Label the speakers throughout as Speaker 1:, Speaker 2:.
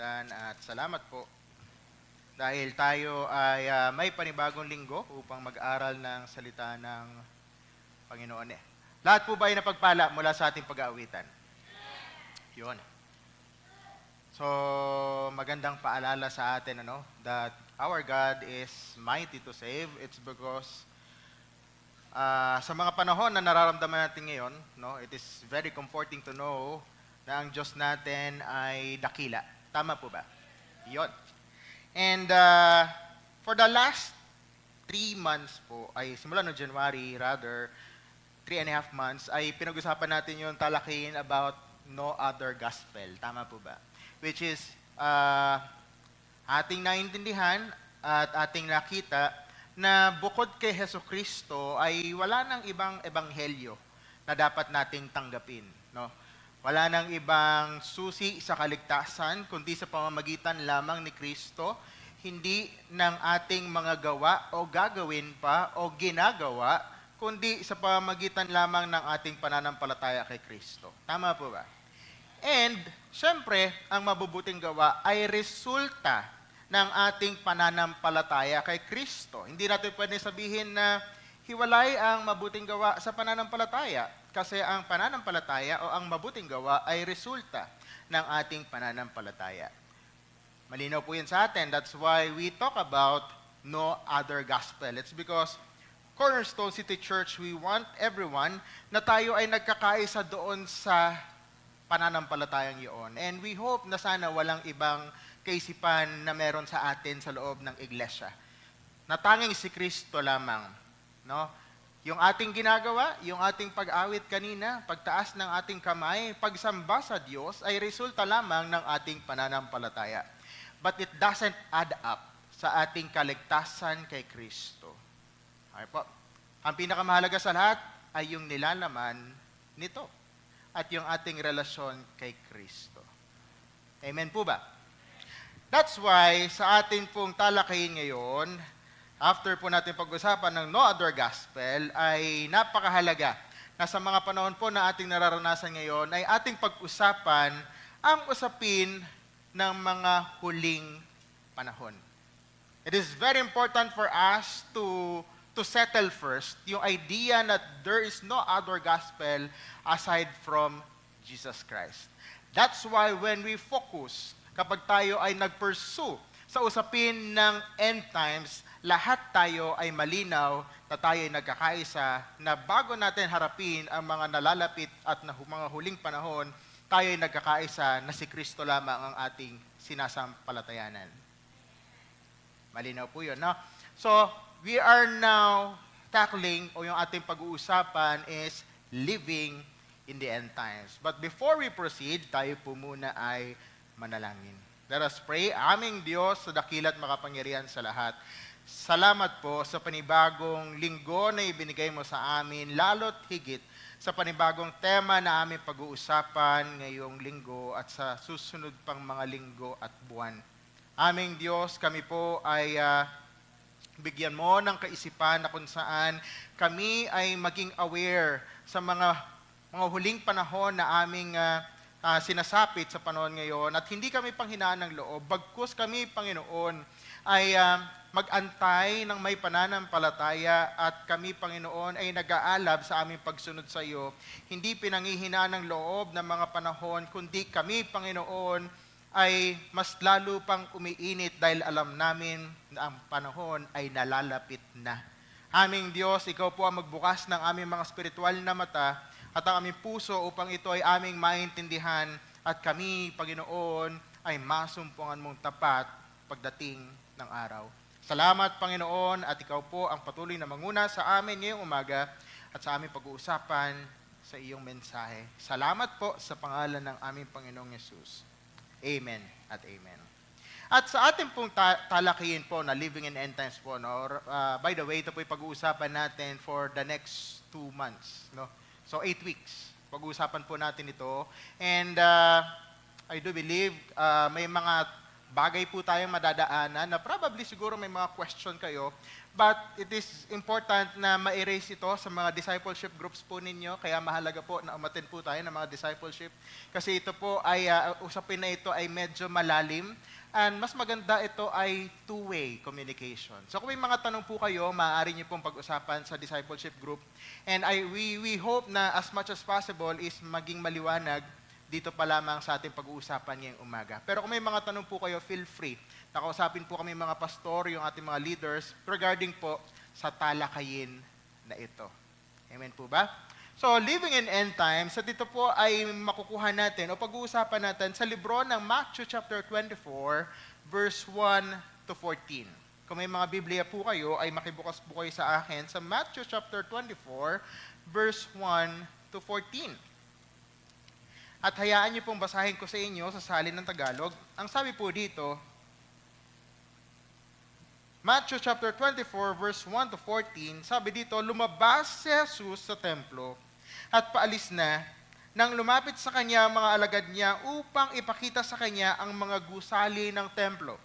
Speaker 1: kapitan at salamat po dahil tayo ay may panibagong linggo upang mag-aral ng salita ng Panginoon. Lahat po ba ay napagpala mula sa ating pag-aawitan? Yun. So, magandang paalala sa atin that our God is mighty to save. It's because sa mga panahon na nararamdaman natin ngayon, it is very comforting to know na ang Diyos natin ay dakila. Tama po ba? Yun. And for the last 3 months po, ay simula no January rather, 3.5 months, ay pinag-usapan natin yung talakihin about no other gospel. Tama po ba? Which is ating naintindihan at ating nakita na bukod kay Jesucristo ay wala nang ibang ebanghelyo na dapat nating tanggapin. Wala nang ibang susi sa kaligtasan, kundi sa pamamagitan lamang ni Kristo, hindi ng ating mga gawa o gagawin pa o ginagawa, kundi sa pamamagitan lamang ng ating pananampalataya kay Kristo. Tama po ba? And, syempre, ang mabubuting gawa ay resulta ng ating pananampalataya kay Kristo. Hindi natin pwede sabihin na hiwalay ang mabuting gawa sa pananampalataya. Kasi ang pananampalataya o ang mabuting gawa ay resulta ng ating pananampalataya. Malinaw po yun sa atin. That's why we talk about no other gospel. It's because Cornerstone City Church, we want everyone na tayo ay nagkakaisa doon sa pananampalatayang iyon. And we hope na sana walang ibang kaisipan na meron sa atin sa loob ng iglesia. Na tanging si Kristo lamang. Yung ating ginagawa, yung ating pag-awit kanina, pagtaas ng ating kamay, pagsamba sa Diyos ay resulta lamang ng ating pananampalataya. But it doesn't add up sa ating kaligtasan kay Kristo. Okay po. Ang pinakamahalaga sa lahat ay yung nilalaman nito at yung ating relasyon kay Kristo. Amen po ba? That's why sa ating pong talakayin ngayon, after po natin pag-usapan ng no other gospel, ay napakahalaga na sa mga panahon po na ating nararanasan ngayon ay ating pag-usapan ang usapin ng mga huling panahon. It is very important for us to settle first yung idea that there is no other gospel aside from Jesus Christ. That's why when we focus, kapag tayo ay nag-pursue sa usapin ng end times, lahat tayo ay malinaw na tayo ay nagkakaisa na bago natin harapin ang mga nalalapit at mga huling panahon, tayo ay nagkakaisa na si Kristo lamang ang ating sinasampalatayanan. Malinaw po yun, no? So, we are now tackling o yung ating pag-uusapan is living in the end times. But before we proceed, tayo po muna ay manalangin. Let us pray. Aming Diyos, sa dakila't makapangyarihan sa lahat, salamat po sa panibagong linggo na ibinigay mo sa amin, lalo't higit sa panibagong tema na aming pag-uusapan ngayong linggo at sa susunod pang mga linggo at buwan. Aming Diyos, kami po ay bigyan mo ng kaisipan na kung saan kami ay maging aware sa mga huling panahon na aming sinasapit sa panahon ngayon at hindi kami panghinaan ng loob, bagkus kami, Panginoon, ay mag-antay ng may pananampalataya at kami, Panginoon, ay nag-aalab sa aming pagsunod sa iyo. Hindi pinanghihinaan ng loob ng mga panahon, kundi kami, Panginoon, ay mas lalo pang umiinit dahil alam namin na ang panahon ay nalalapit na. Aming Diyos, Ikaw po ang magbukas ng aming mga spiritual na mata at ang aming puso upang ito ay aming maintindihan at kami, Panginoon, ay masumpungan mong tapat pagdating ng araw. Salamat, Panginoon, at Ikaw po ang patuloy na manguna sa amin ngayong umaga at sa aming pag-uusapan sa iyong mensahe. Salamat po sa pangalan ng aming Panginoong Yesus. Amen at amen. At sa ating pong talakihin po na living in end times po, by the way, ito po yung pag-uusapan natin for the next 2 months. So 8 weeks, pag-uusapan po natin ito. And I do believe may mga bagay po tayong madadaanan na probably siguro may mga question kayo, But it is important na ma-erase ito sa mga discipleship groups po ninyo, kaya mahalaga po na umattend po tayo ng mga discipleship. Kasi ito po ay, usapin na ito ay medyo malalim, and mas maganda ito ay two-way communication. So kung may mga tanong po kayo, maaari niyo pong pag-usapan sa discipleship group. And we hope na as much as possible is maging maliwanag dito pa lamang sa ating pag-uusapan ngayong umaga. Pero kung may mga tanong po kayo, feel free. Nakausapin po kami mga pastor, yung ating mga leaders, regarding po sa talakayin na ito. Amen po ba? So, living in end times, sa dito po ay makukuha natin o pag-uusapan natin sa libro ng Matthew chapter 24, verse 1 to 14. Kung may mga Biblia po kayo, ay makibukas po kayo sa akin sa Matthew chapter 24, verse 1 to 14. At hayaan niyo pong basahin ko sa inyo sa salin ng Tagalog. Ang sabi po dito, Matthew chapter 24 verse 1 to 14, sabi dito, lumabas si Jesus sa templo at paalis na nang lumapit sa kanya ang mga alagad niya upang ipakita sa kanya ang mga gusali ng templo.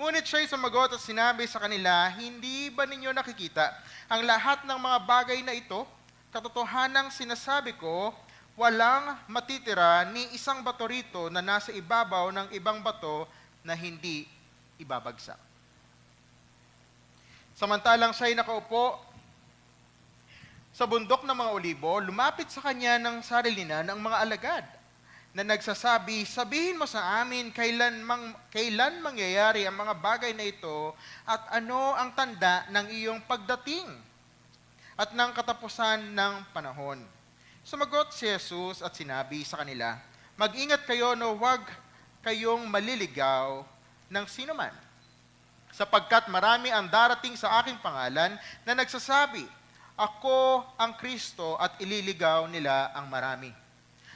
Speaker 1: Ngunit siya'y sumagot at sinabi sa kanila, hindi ba ninyo nakikita ang lahat ng mga bagay na ito? Katotohanang sinasabi ko, walang matitira ni isang bato rito na nasa ibabaw ng ibang bato na hindi ibabagsak. Samantalang siya'y nakaupo sa bundok ng mga olibo, lumapit sa kanya ng sarilina ng mga alagad na nagsasabi, sabihin mo sa amin kailan mangyayari ang mga bagay na ito at ano ang tanda ng iyong pagdating at ng katapusan ng panahon. Sumagot si Jesus at sinabi sa kanila, mag-ingat kayo na huwag kayong maliligaw ng sinuman, sapagkat marami ang darating sa aking pangalan na nagsasabi, ako ang Kristo at ililigaw nila ang marami.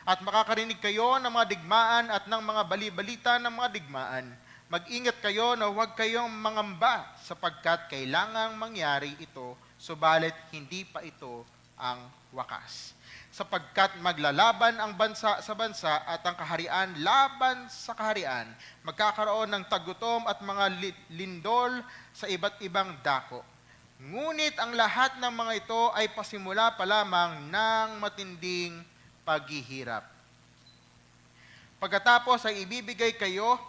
Speaker 1: At makakarinig kayo ng mga digmaan at ng mga bali-balita ng mga digmaan. Mag-ingat kayo na huwag kayong mangamba, sapagkat kailangang mangyari ito, subalit hindi pa ito ang wakas. Sapagkat maglalaban ang bansa sa bansa at ang kaharian laban sa kaharian, magkakaroon ng tagutom at mga lindol sa iba't ibang dako. Ngunit ang lahat ng mga ito ay pasimula pa lamang ng matinding paghihirap. Pagkatapos ay ibibigay kayo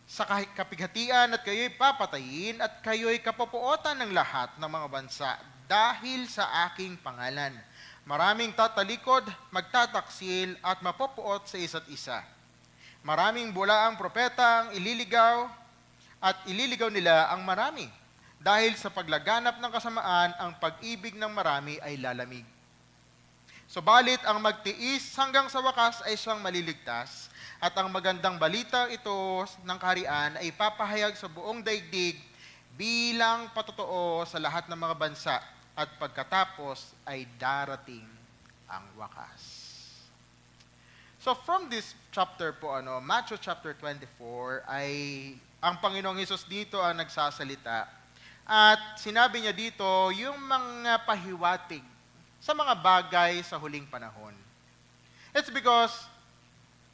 Speaker 1: sa kapighatian at kayo'y papatayin at kayo'y kapupuotan ng lahat ng mga bansa dahil sa aking pangalan. Maraming tatalikod, magtataksil at mapupuot sa isa't isa. Maraming bulaang propeta ang ililigaw at ililigaw nila ang marami. Dahil sa paglaganap ng kasamaan, ang pag-ibig ng marami ay lalamig. Subalit ang magtiis hanggang sa wakas ay siyang maliligtas, at ang magandang balita ito ng kaharian ay papahayag sa buong daigdig bilang patotoo sa lahat ng mga bansa, at pagkatapos ay darating ang wakas. So from this chapter po, Matthew chapter 24, ay ang Panginoong Hesus dito ang nagsasalita. At sinabi niya dito yung mga pahiwatig sa mga bagay sa huling panahon. It's because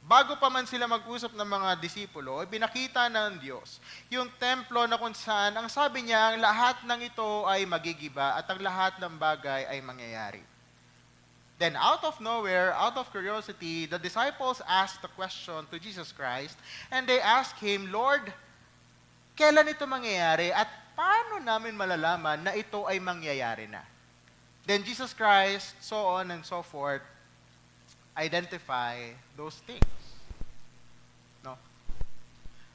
Speaker 1: bago pa man sila mag-usap ng mga disipulo, binakita ng Diyos yung templo na kung saan, ang sabi niya, ang lahat ng ito ay magigiba at ang lahat ng bagay ay mangyayari. Then out of nowhere, out of curiosity, the disciples asked the question to Jesus Christ, and they asked Him, Lord, kailan ito mangyayari at paano namin malalaman na ito ay mangyayari na? Then Jesus Christ, so on and so forth, identify those things. No?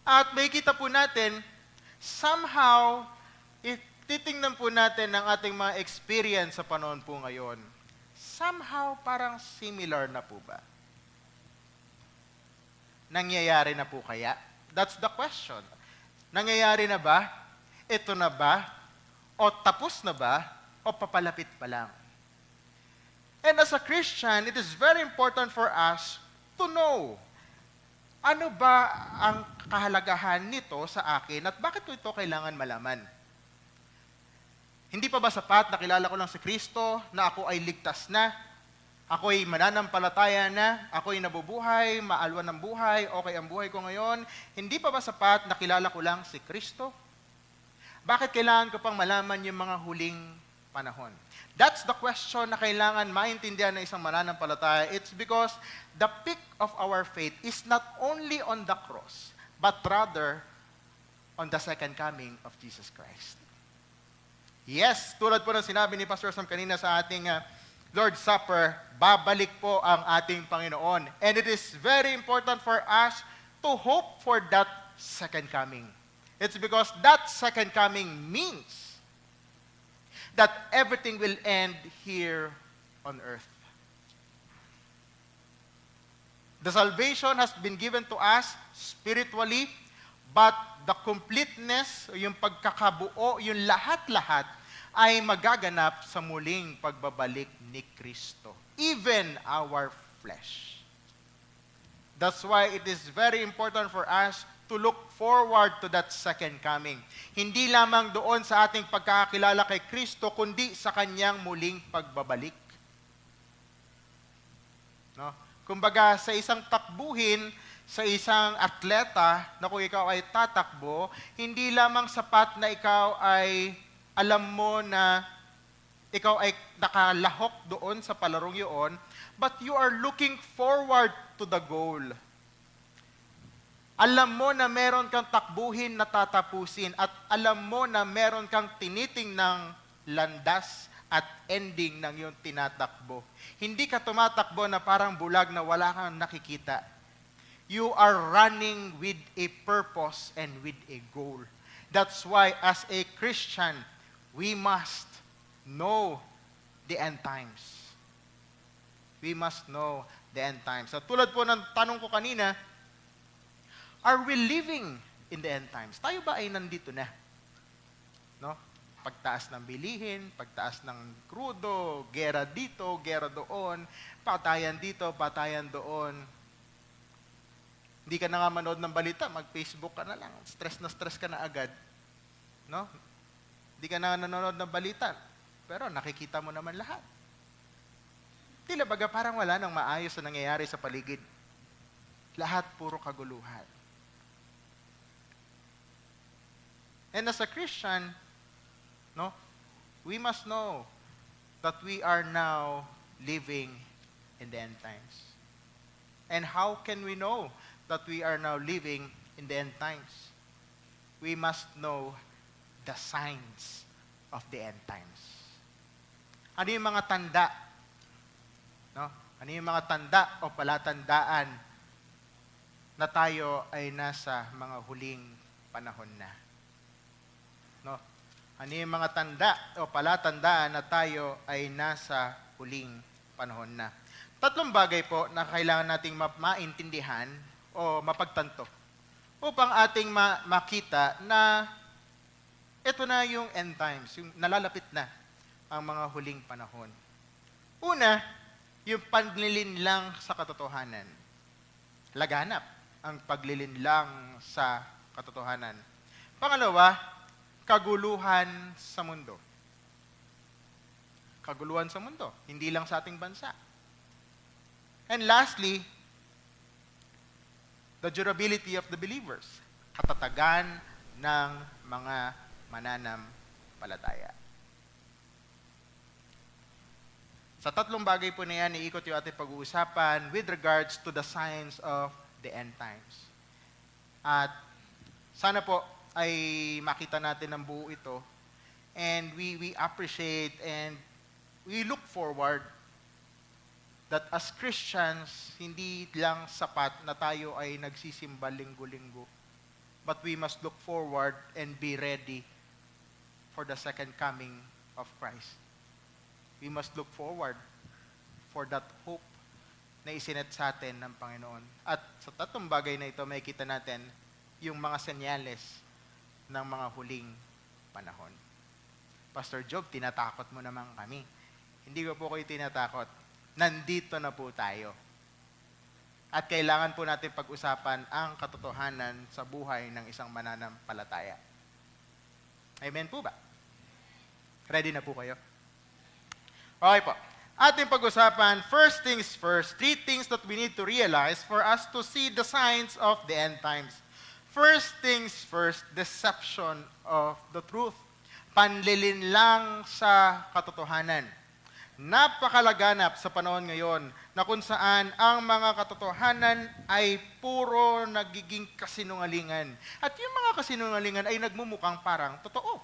Speaker 1: At may kita po natin, somehow, if titingnan po natin ang ating mga experience sa panahon po ngayon, somehow parang similar na po ba? Nangyayari na po kaya? That's the question. Nangyayari na ba? Ito na ba? O tapos na ba? O papalapit pa lang? And as a Christian, it is very important for us to know ano ba ang kahalagahan nito sa akin at bakit ko ito kailangan malaman. Hindi pa ba sapat na kilala ko lang si Kristo, na ako ay ligtas na, ako ay mananampalataya na, ako ay nabubuhay, maalwan ng buhay, okay ang buhay ko ngayon. Hindi pa ba sapat na kilala ko lang si Kristo? Bakit kailangan ko pang malaman yung mga huling panahon? That's the question na kailangan maintindihan ng isang mananampalataya. It's because the peak of our faith is not only on the cross, but rather on the second coming of Jesus Christ. Yes, tulad po ng sinabi ni Pastor Sam kanina sa ating Lord's Supper, babalik po ang ating Panginoon. And it is very important for us to hope for that second coming. It's because that second coming means that everything will end here on earth. The salvation has been given to us spiritually, but the completeness, yung pagkakabuo, yung lahat-lahat, ay magaganap sa muling pagbabalik ni Kristo. Even our flesh. That's why it is very important for us to look forward to that second coming. Hindi lamang doon sa ating pagkakakilala kay Kristo, kundi sa kanyang muling pagbabalik. No? Kumbaga, sa isang takbuhin, sa isang atleta, na kung ikaw ay tatakbo, hindi lamang sapat na ikaw ay alam mo na ikaw ay nakalahok doon sa palarong yun, but you are looking forward to the goal. Alam mo na meron kang takbuhin na tatapusin at alam mo na meron kang tinitingnang landas at ending ng iyong tinatakbo. Hindi ka tumatakbo na parang bulag na wala kang nakikita. You are running with a purpose and with a goal. That's why as a Christian, we must know the end times. We must know the end times. So tulad po ng tanong ko kanina, are we living in the end times? Tayo ba ay nandito na? No? Pagtaas ng bilihin, pagtaas ng krudo, gera dito, gera doon, patayan dito, patayan doon. Hindi ka na nga manood ng balita, mag-Facebook ka na lang. Stress ka na agad. No? Hindi ka na nanonood ng balita, pero nakikita mo naman lahat. Tila baga parang wala nang maayos na nangyayari sa paligid. Lahat puro kaguluhan. And as a Christian, no, we must know that we are now living in the end times. And how can we know that we are now living in the end times? We must know the signs of the end times. Ano yung mga tanda? No? Ano yung mga tanda o palatandaan na tayo ay nasa mga huling panahon na? No? Ano yung mga tanda o palatandaan na tayo ay nasa huling panahon na? Tatlong bagay po na kailangan nating maintindihan o mapagtanto upang ating makita na ito na yung end times, yung nalalapit na ang mga huling panahon. Una, yung paglilinlang sa katotohanan. Laganap ang paglilinlang sa katotohanan. Pangalawa, kaguluhan sa mundo. Kaguluhan sa mundo, hindi lang sa ating bansa. And lastly, the durability of the believers. Katatagan ng mga mananampalataya. Sa tatlong bagay po na yan, iikot yung ating pag-uusapan with regards to the signs of the end times. At sana po ay makita natin ang buo ito and we appreciate and we look forward that as Christians, hindi lang sapat na tayo ay nagsisimba linggo-linggo, but we must look forward and be ready for the second coming of Christ. We must look forward for that hope na isinet sa atin ng Panginoon. At sa tatlong bagay na ito, makikita natin yung mga senyales ng mga huling panahon. Pastor Job, tinatakot mo naman kami. Hindi ko po kayo tinatakot. Nandito na po tayo. At kailangan po natin pag-usapan ang katotohanan sa buhay ng isang mananampalataya. Amen po ba? Ready na po kayo? Okay po. Ating pag-usapan, first things first, three things that we need to realize for us to see the signs of the end times. First things first, deception of the truth. Panlilinlang sa katotohanan. Napakalaganap sa panahon ngayon na kung saan ang mga katotohanan ay puro nagiging kasinungalingan. At yung mga kasinungalingan ay nagmumukhang parang totoo.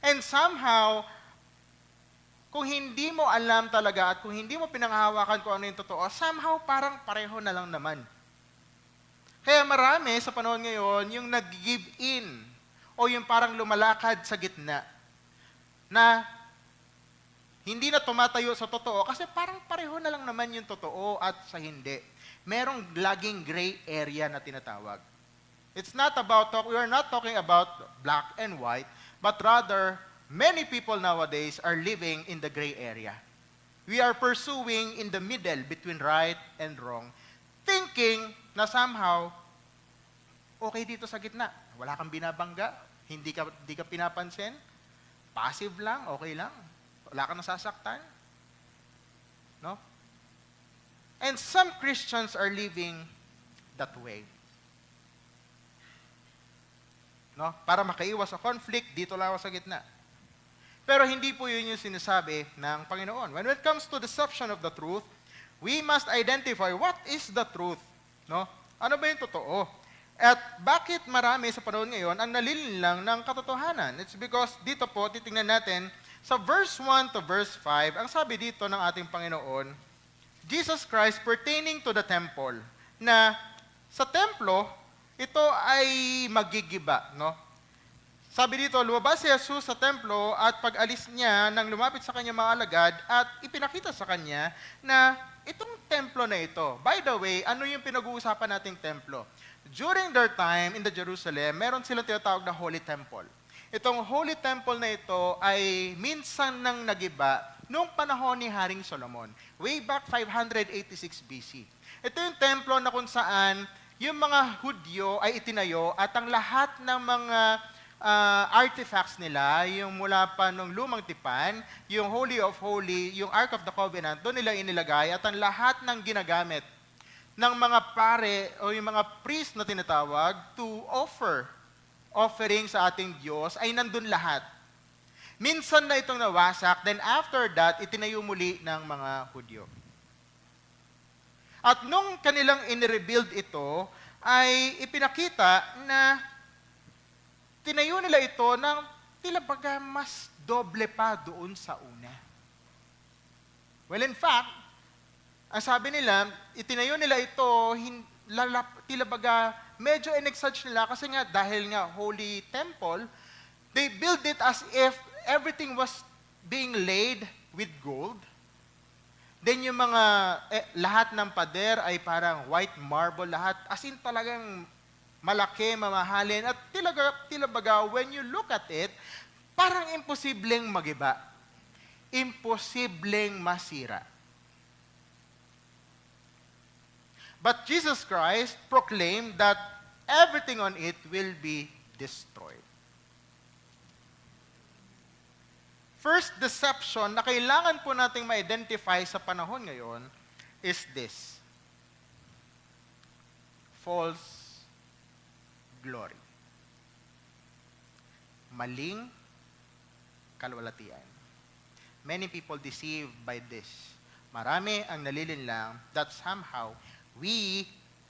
Speaker 1: And somehow, kung hindi mo alam talaga at kung hindi mo pinanghahawakan kung ano yung totoo, somehow parang pareho na lang naman. Kaya marami sa panahon ngayon yung nag-give in o yung parang lumalakad sa gitna na hindi na tumatayo sa totoo kasi parang pareho na lang naman yung totoo at sa hindi. Merong laging gray area na tinatawag. It's not about, we are not talking about black and white, but rather, many people nowadays are living in the gray area. We are pursuing in the middle between right and wrong, thinking na somehow, okay dito sa gitna. Wala kang binabangga, hindi ka pinapansin, passive lang, okay lang. Wala kang nasasaktan. No? And some Christians are living that way. No? Para makaiwas sa conflict, dito lang ako sa gitna. Pero hindi po yun yung sinasabi ng Panginoon. When it comes to deception of the truth, we must identify what is the truth. No? Ano ba yung totoo? At bakit marami sa panahon ngayon ang nalilinlang ng katotohanan? It's because dito po, titingnan natin, sa verse 1 to verse 5, ang sabi dito ng ating Panginoon, Jesus Christ pertaining to the temple, na sa templo, ito ay magigiba, no? Sabi dito, lumabas si Jesus sa templo at pag-alis niya nang lumapit sa kanyang mga alagad at ipinakita sa kanya na itong templo na ito. By the way, ano yung pinag-uusapan nating templo? During their time in the Jerusalem, meron silang tinatawag na Holy Temple. Itong Holy Temple na ito ay minsan nang nagiba noong panahon ni Haring Solomon, way back 586 BC. Ito yung templo na kung saan yung mga Hudyo ay itinayo at ang lahat ng mga artifacts nila, yung mula pa nung lumang tipan, yung Holy of Holy, yung Ark of the Covenant, doon nila inilagay at ang lahat ng ginagamit ng mga pare o yung mga priest na tinatawag to offer offering sa ating Diyos ay nandun lahat. Minsan na itong nawasak, then after that, itinayo muli ng mga Hudyo. At nung kanilang in-rebuild ito, ay ipinakita na tinayo nila ito ng tila baga mas doble pa doon sa una. Well, in fact, ang sabi nila, itinayo nila ito, tila baga medyo in-exage nila kasi nga dahil nga Holy Temple, they built it as if everything was being laid with gold. Then yung mga, lahat ng pader ay parang white marble lahat. As in talagang malaki, mamahalin. At tila baga, when you look at it, parang imposibleng magiba. Imposibleng masira. But Jesus Christ proclaimed that everything on it will be destroyed. First deception na kailangan po nating ma-identify sa panahon ngayon is this. False glory. Maling kalwalatian. Many people deceived by this. Marami ang nalilinlang that somehow we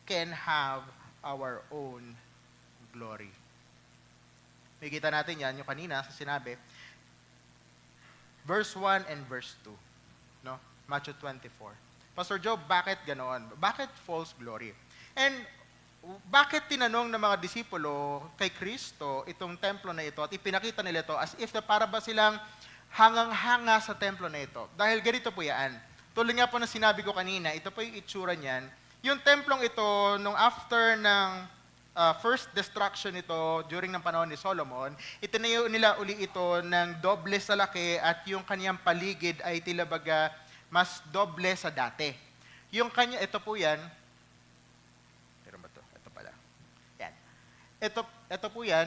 Speaker 1: can have our own glory. Makikita natin yan, yung kanina sa sinabi, verse 1 and verse 2. No? Matthew 24. Pastor Job, bakit ganoon? Bakit false glory? And bakit tinanong ng mga disipulo kay Kristo itong templo na ito at ipinakita nila ito as if na para ba silang hangang-hanga sa templo na ito? Dahil ganito po yan. Tuloy nga po na sinabi ko kanina, ito po yung itsura niyan. Yung templong ito, nung after ng first destruction ito during ng panahon ni Solomon, itinayo nila uli ito ng doble sa laki at yung kanyang paligid ay tila baga mas doble sa dati. Yung kanya, ito po yan. Pero ba ito? Ito pala. Yan. Ito po yan.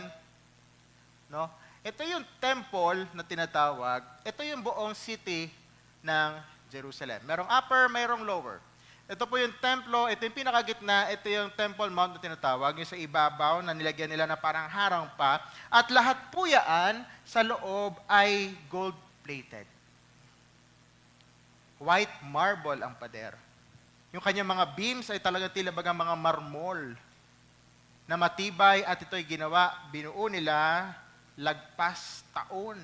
Speaker 1: No? Ito yung temple na tinatawag. Ito yung buong city ng Jerusalem. Merong upper, mayroong lower. Ito po yung templo, ito yung pinakagitna, ito yung Temple Mount na tinatawag, yung sa ibabaw na nilagyan nila na parang harang pa. At lahat po yan sa loob ay gold-plated. White marble ang pader. Yung kanyang mga beams ay talaga tila bagang mga marmol na matibay at ito'y ginawa, binuo nila lagpas taon,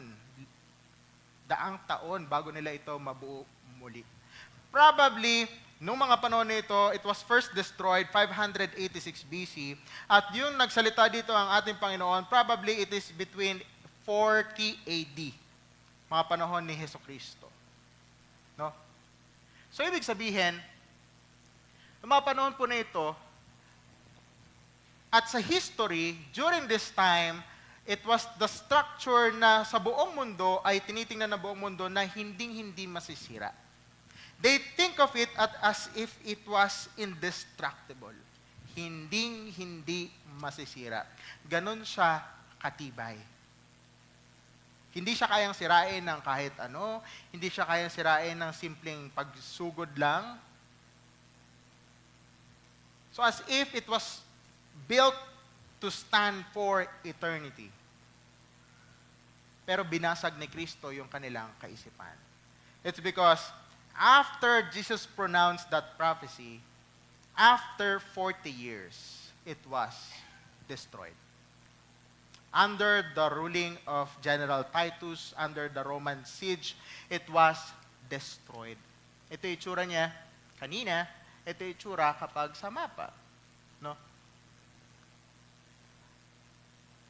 Speaker 1: daang taon bago nila ito mabuo muli. Probably, nung mga panahon nito, it was first destroyed 586 BC. At yung nagsalita dito ang ating Panginoon, probably it is between 40 AD, mga panahon ni Jesucristo. No? So, ibig sabihin, yung mga panahon po na ito, at sa history, during this time, it was the structure na sa buong mundo ay tinitingnan ng buong mundo na hindi masisira. They think of it as if it was indestructible. Hindi masisira. Ganon siya katibay. Hindi siya kayang sirain ng kahit ano, hindi siya kayang sirain ng simpleng pagsugod lang. So as if it was built to stand for eternity. Pero binasag ni Kristo yung kanilang kaisipan. It's because after Jesus pronounced that prophecy, after 40 years, it was destroyed. Under the ruling of General Titus, under the Roman siege, it was destroyed. Ito yung itsura niya kanina, ito yung itsura kapag sa mapa. No?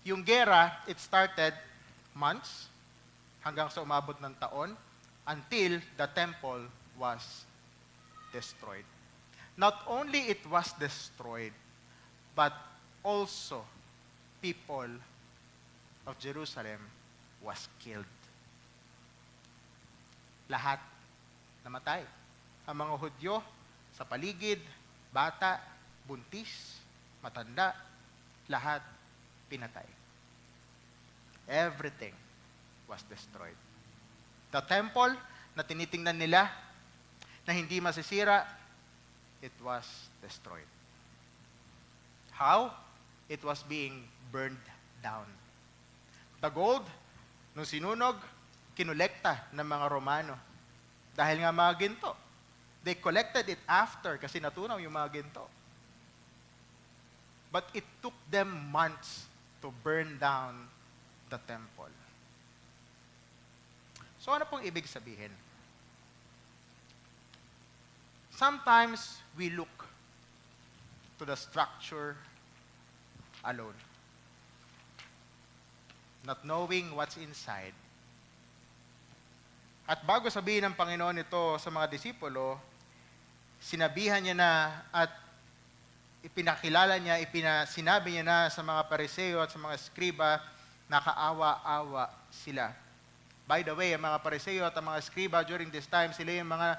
Speaker 1: Yung gera, it started months hanggang sa umabot ng taon, until the temple was destroyed. Not only it was destroyed, but also people of Jerusalem was killed. Lahat namatay. Ang mga Hudyo sa paligid, bata, buntis, matanda, lahat pinatay. Everything was destroyed. The temple na tinitingnan nila na hindi masisira, it was destroyed. How? It was being burned down. The gold, nung sinunog, kinolekta ng mga Romano. Dahil nga mga ginto. They collected it after kasi natunaw yung mga ginto. But it took them months to burn down the temple. So ano pong ibig sabihin? Sometimes we look to the structure alone, not knowing what's inside. At bago sabihin ng Panginoon ito sa mga disipulo, sinabihan niya na at ipinakilala niya, sinabi niya na sa mga Pariseo at sa mga Skriba, nakaawa-awa sila. By the way, ang mga Pariseo at ang mga Skriba during this time, sila yung mga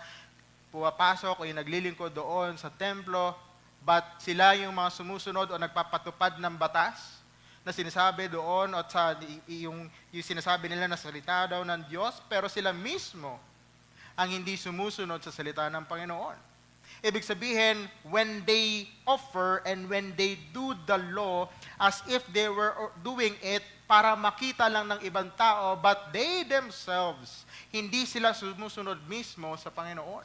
Speaker 1: pumapasok o yung naglilingkod doon sa templo, but sila yung mga sumusunod o nagpapatupad ng batas na sinasabi doon at sa yung sinasabi nila na salita daw ng Diyos, pero sila mismo ang hindi sumusunod sa salita ng Panginoon. Ibig sabihin, when they offer and when they do the law as if they were doing it para makita lang ng ibang tao, but they themselves, hindi sila sumusunod mismo sa Panginoon.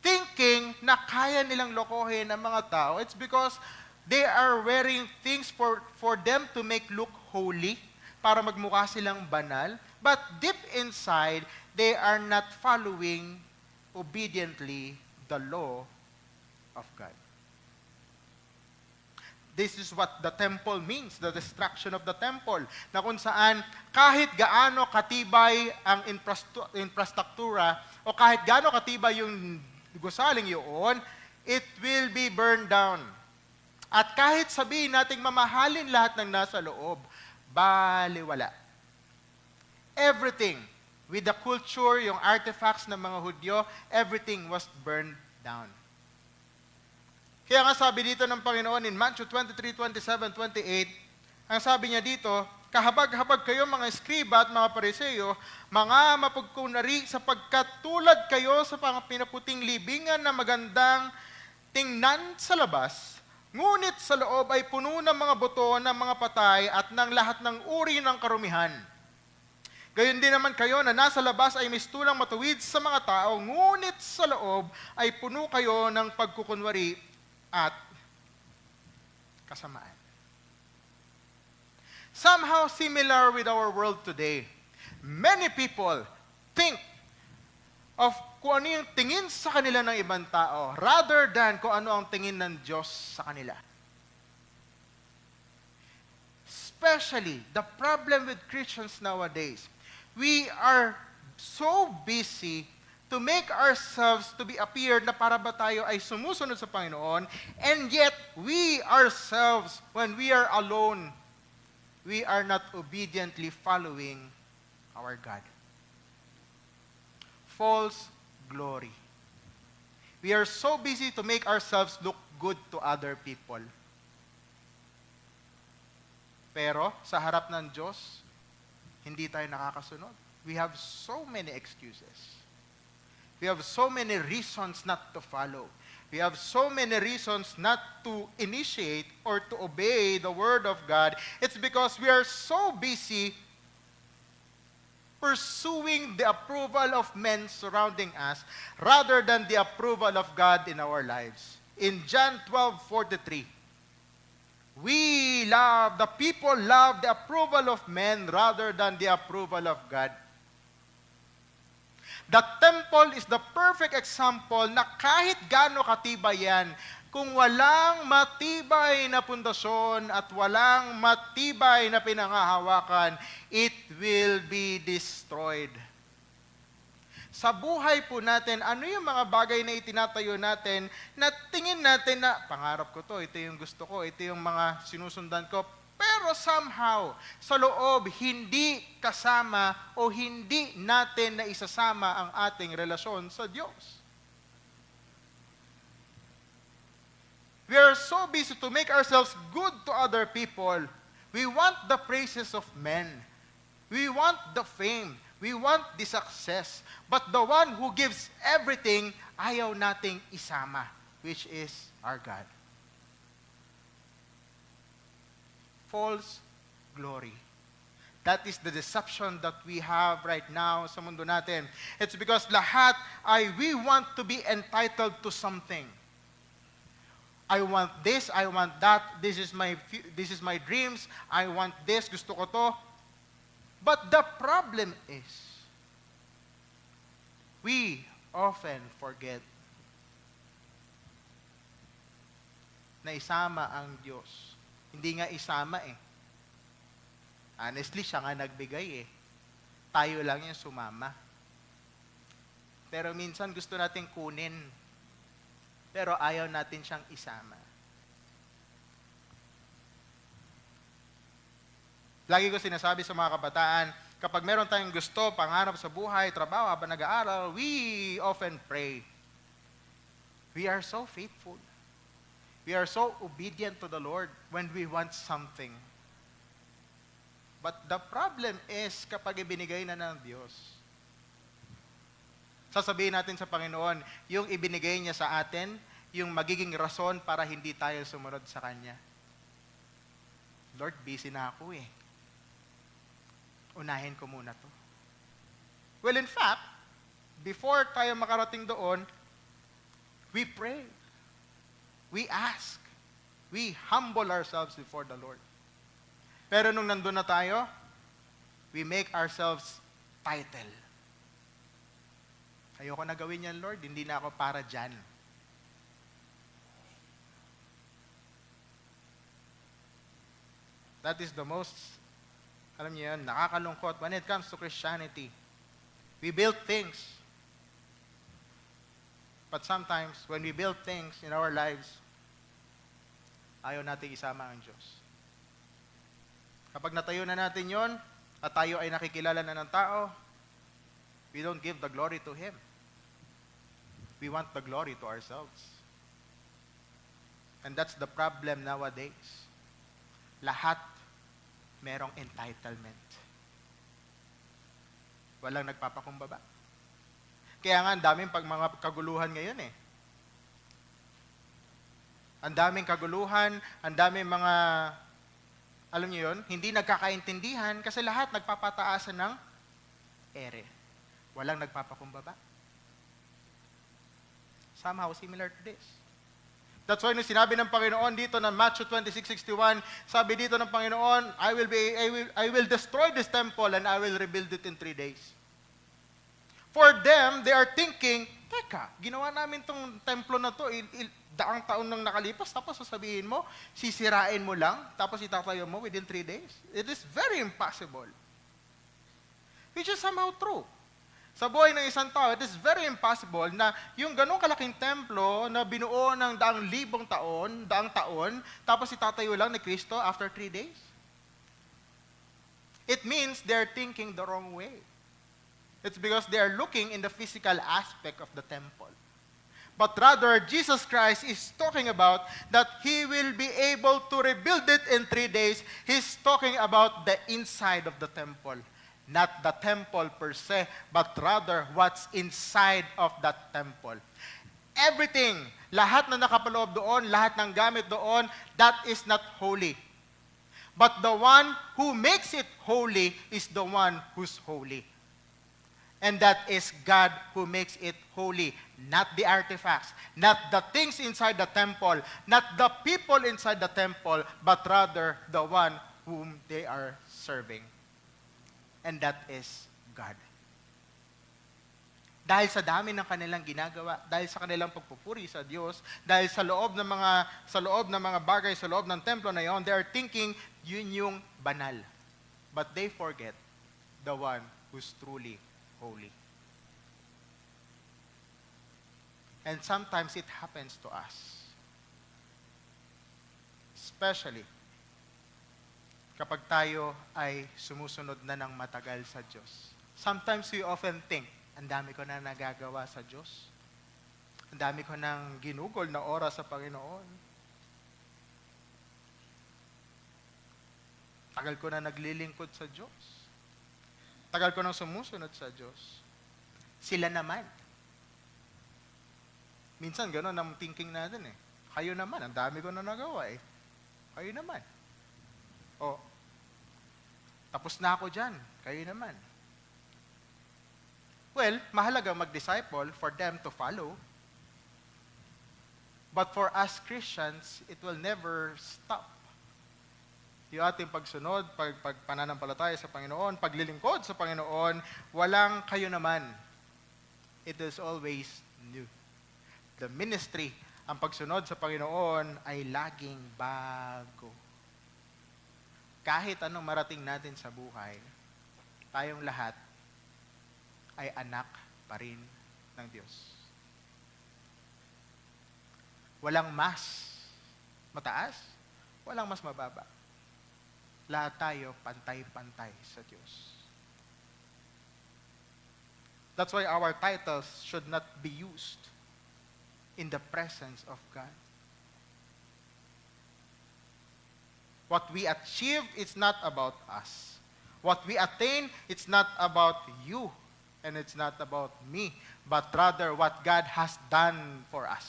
Speaker 1: Thinking na kaya nilang lokohin ang mga tao, it's because they are wearing things for them to make look holy, para magmukha silang banal, but deep inside, they are not following obediently the law of God. This is what the temple means, the destruction of the temple, na kung saan kahit gaano katibay ang infrastruktura o kahit gaano katibay yung gusaling yun, it will be burned down. At kahit sabihin nating mamahalin lahat ng nasa loob, baliwala. Everything, with the culture, yung artifacts ng mga Hudyo, everything was burned down. Kaya nga sabi dito ng Panginoon in Matthew 23, 27, 28, ang sabi niya dito, Kahabag-habag kayo mga eskriba at mga pariseo, mga mapagkunari, sapagkat tulad kayo sa mga pinaputing libingan na magandang tingnan sa labas, ngunit sa loob ay puno ng mga buto ng mga patay at ng lahat ng uri ng karumihan. Gayon din naman kayo na nasa labas ay mistulang matuwid sa mga tao, ngunit sa loob ay puno kayo ng pagkukunwari at kasamaan. Somehow similar with our world today. Many people think of kung ano yung tingin sa kanila ng ibang tao rather than kung ano ang tingin ng Diyos sa kanila. Especially, the problem with Christians nowadays, we are so busy to make ourselves to be appeared na para ba tayo ay sumusunod sa Panginoon, and yet we ourselves, when we are alone, we are not obediently following our God. False glory. We are so busy to make ourselves look good to other people. Pero sa harap ng Diyos, hindi tayo nakakasunod. We have so many excuses. We have so many reasons not to follow. We have so many reasons not to initiate or to obey the Word of God. It's because we are so busy pursuing the approval of men surrounding us rather than the approval of God in our lives. In John 12:43, the people love the approval of men rather than the approval of God. The temple is the perfect example na kahit gaano katibay yan, kung walang matibay na pundasyon at walang matibay na pinangahawakan, it will be destroyed. Sa buhay po natin, ano yung mga bagay na itinatayo natin na tingin natin na pangarap ko to, ito yung gusto ko, ito yung mga sinusundan ko, pero somehow, sa loob, hindi kasama o hindi natin na isasama ang ating relasyon sa Diyos. We are so busy to make ourselves good to other people. We want the praises of men. We want the fame. We want the success. But the one who gives everything, ayaw nating isama, which is our God. False glory. That is the deception that we have right now sa mundo natin. It's because lahat we want to be entitled to something. I want this, I want that, this is my dreams, I want this, gusto ko to. But the problem is, we often forget na isama ang Diyos. Hindi nga isama eh. Honestly, siya nga nagbigay eh. Tayo lang yung sumama. Pero minsan gusto natin kunin. Pero ayaw natin siyang isama. Lagi ko sinasabi sa mga kabataan, kapag meron tayong gusto, pangarap sa buhay, trabaho, habang nag-aaral, we often pray. We are so faithful. We are so obedient to the Lord when we want something. But the problem is, kapag ibinigay na ng Diyos, sasabihin natin sa Panginoon, yung ibinigay niya sa atin, yung magiging rason para hindi tayo sumunod sa Kanya. Lord, busy na ako eh. Unahin ko muna to. Well, in fact, before tayo makarating doon, we pray. We ask. We humble ourselves before the Lord. Pero nung nandun na tayo, we make ourselves title. Ayoko na gawin yan, Lord. Hindi na ako para dyan. That is the most, alam niyo yun, nakakalungkot when it comes to Christianity. We build things. But sometimes, when we build things in our lives, ayaw natin isama ang Diyos. Kapag natayo na natin yon at tayo ay nakikilala na ng tao, we don't give the glory to Him. We want the glory to ourselves. And that's the problem nowadays. Lahat merong entitlement. Walang nagpapakumbaba. Kaya nga, ang daming mga kaguluhan ngayon eh. Ang daming kaguluhan, ang daming mga, alam niyo yun, hindi nagkakaintindihan kasi lahat nagpapataasan ng ere. Walang nagpapakumbaba. Somehow similar to this. That's why nung sinabi ng Panginoon dito na Matthew 26:61, sabi dito ng Panginoon, I will destroy this temple and I will rebuild it in 3 days. For them, they are thinking, teka, ginawa namin tong templo na to, daang taon nang nakalipas, tapos sasabihin mo, sisirain mo lang, tapos itatayo mo within 3 days. It is very impossible. Which is somehow true. Sa buhay ng isang tao, it is very impossible na yung ganong kalaking templo na binuo ng daang taon, tapos itatayo lang ni Kristo after 3 days. It means they're thinking the wrong way. It's because they are looking in the physical aspect of the temple. But rather, Jesus Christ is talking about that He will be able to rebuild it in 3 days. He's talking about the inside of the temple. Not the temple per se, but rather what's inside of that temple. Everything, lahat na nakapaloob doon, lahat ng gamit doon, that is not holy. But the one who makes it holy is the one who's holy. And that is God who makes it holy, not the artifacts, not the things inside the temple, not the people inside the temple, but rather the one whom they are serving. And that is God. Dahil sa dami ng kanilang ginagawa, dahil sa kanilang pagpupuri sa Diyos, dahil sa loob ng mga bagay sa loob ng templo na yon, they are thinking yun yung banal. But they forget the one who's truly holy. And sometimes it happens to us. Especially kapag tayo ay sumusunod na ng matagal sa Diyos. Sometimes we often think, ang dami ko na nagagawa sa Diyos. Ang dami ko nang ginugol na oras sa Panginoon. Tagal ko na naglilingkod sa Diyos. Tagal ko nang sumusunod sa Diyos. Sila naman. Minsan gano'n ang thinking natin eh. Kayo naman, ang dami ko na nagawa eh. Kayo naman. O, tapos na ako dyan. Kayo naman. Well, mahalaga mag-disciple for them to follow. But for us Christians, it will never stop. Yung ating pagsunod, pananampalataya sa Panginoon, paglilingkod sa Panginoon, walang kayo naman. It is always new. The ministry, ang pagsunod sa Panginoon ay laging bago. Kahit anong marating natin sa buhay, tayong lahat ay anak pa rin ng Diyos. Walang mas mataas, walang mas mababa. Lahat tayo pantay-pantay sa Diyos. That's why our titles should not be used in the presence of God. What we achieve is not about us. What we attain, it's not about you, and it's not about me, but rather what God has done for us.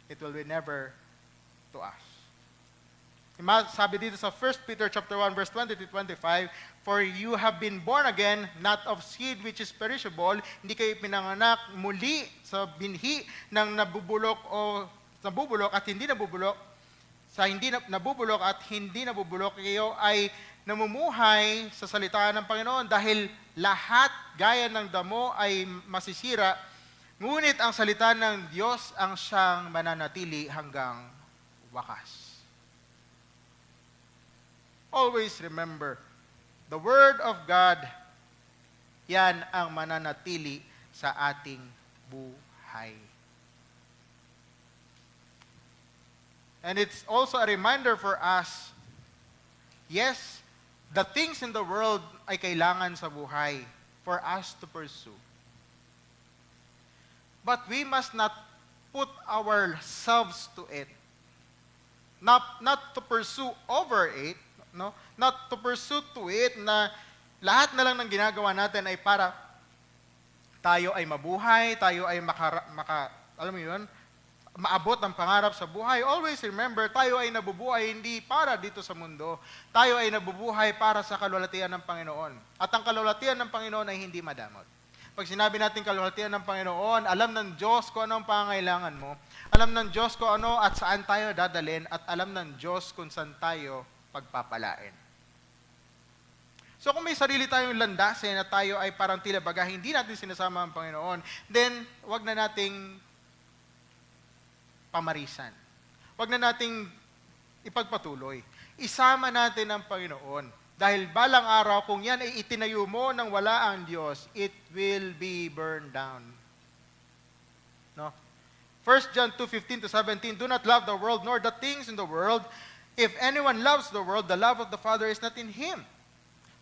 Speaker 1: It will be never to us. Sabi dito sa 1 Peter chapter 1 verse 20-25, for you have been born again, not of seed which is perishable, hindi kayo pinanganak muli sa binhi ng nabubulok at hindi nabubulok, sa hindi nabubulok at hindi nabubulok, kayo ay namumuhay sa salita ng Panginoon dahil lahat gaya ng damo ay masisira, ngunit ang salita ng Diyos ang siyang mananatili hanggang wakas. Always remember, the Word of God, yan ang mananatili sa ating buhay. And it's also a reminder for us, yes, the things in the world ay kailangan sa buhay for us to pursue. But we must not put ourselves to it. Not to pursue over it, no? Not to pursue to it na lahat na lang ng ginagawa natin ay para tayo ay mabuhay, tayo ay alam mo yun, maabot ang pangarap sa buhay. Always remember, tayo ay nabubuhay hindi para dito sa mundo. Tayo ay nabubuhay para sa kalwalhatian ng Panginoon. At ang kalwalhatian ng Panginoon ay hindi madamot. Pag sinabi natin kalwalhatian ng Panginoon, alam ng Diyos kung ano ang pangangailangan mo, alam ng Diyos kung ano at saan tayo dadalhin, at alam ng Diyos kung saan tayo pagpapalain. So kung may sarili tayong landasin na tayo ay parang tila baga, hindi natin sinasama ang Panginoon, then wag na nating pamarisan. Wag na nating ipagpatuloy. Isama natin ang Panginoon. Dahil balang araw, kung yan ay itinayo mo nang wala ang Diyos, it will be burned down. No? 1 John 2:15-17, do not love the world nor the things in the world. If anyone loves the world, the love of the Father is not in him.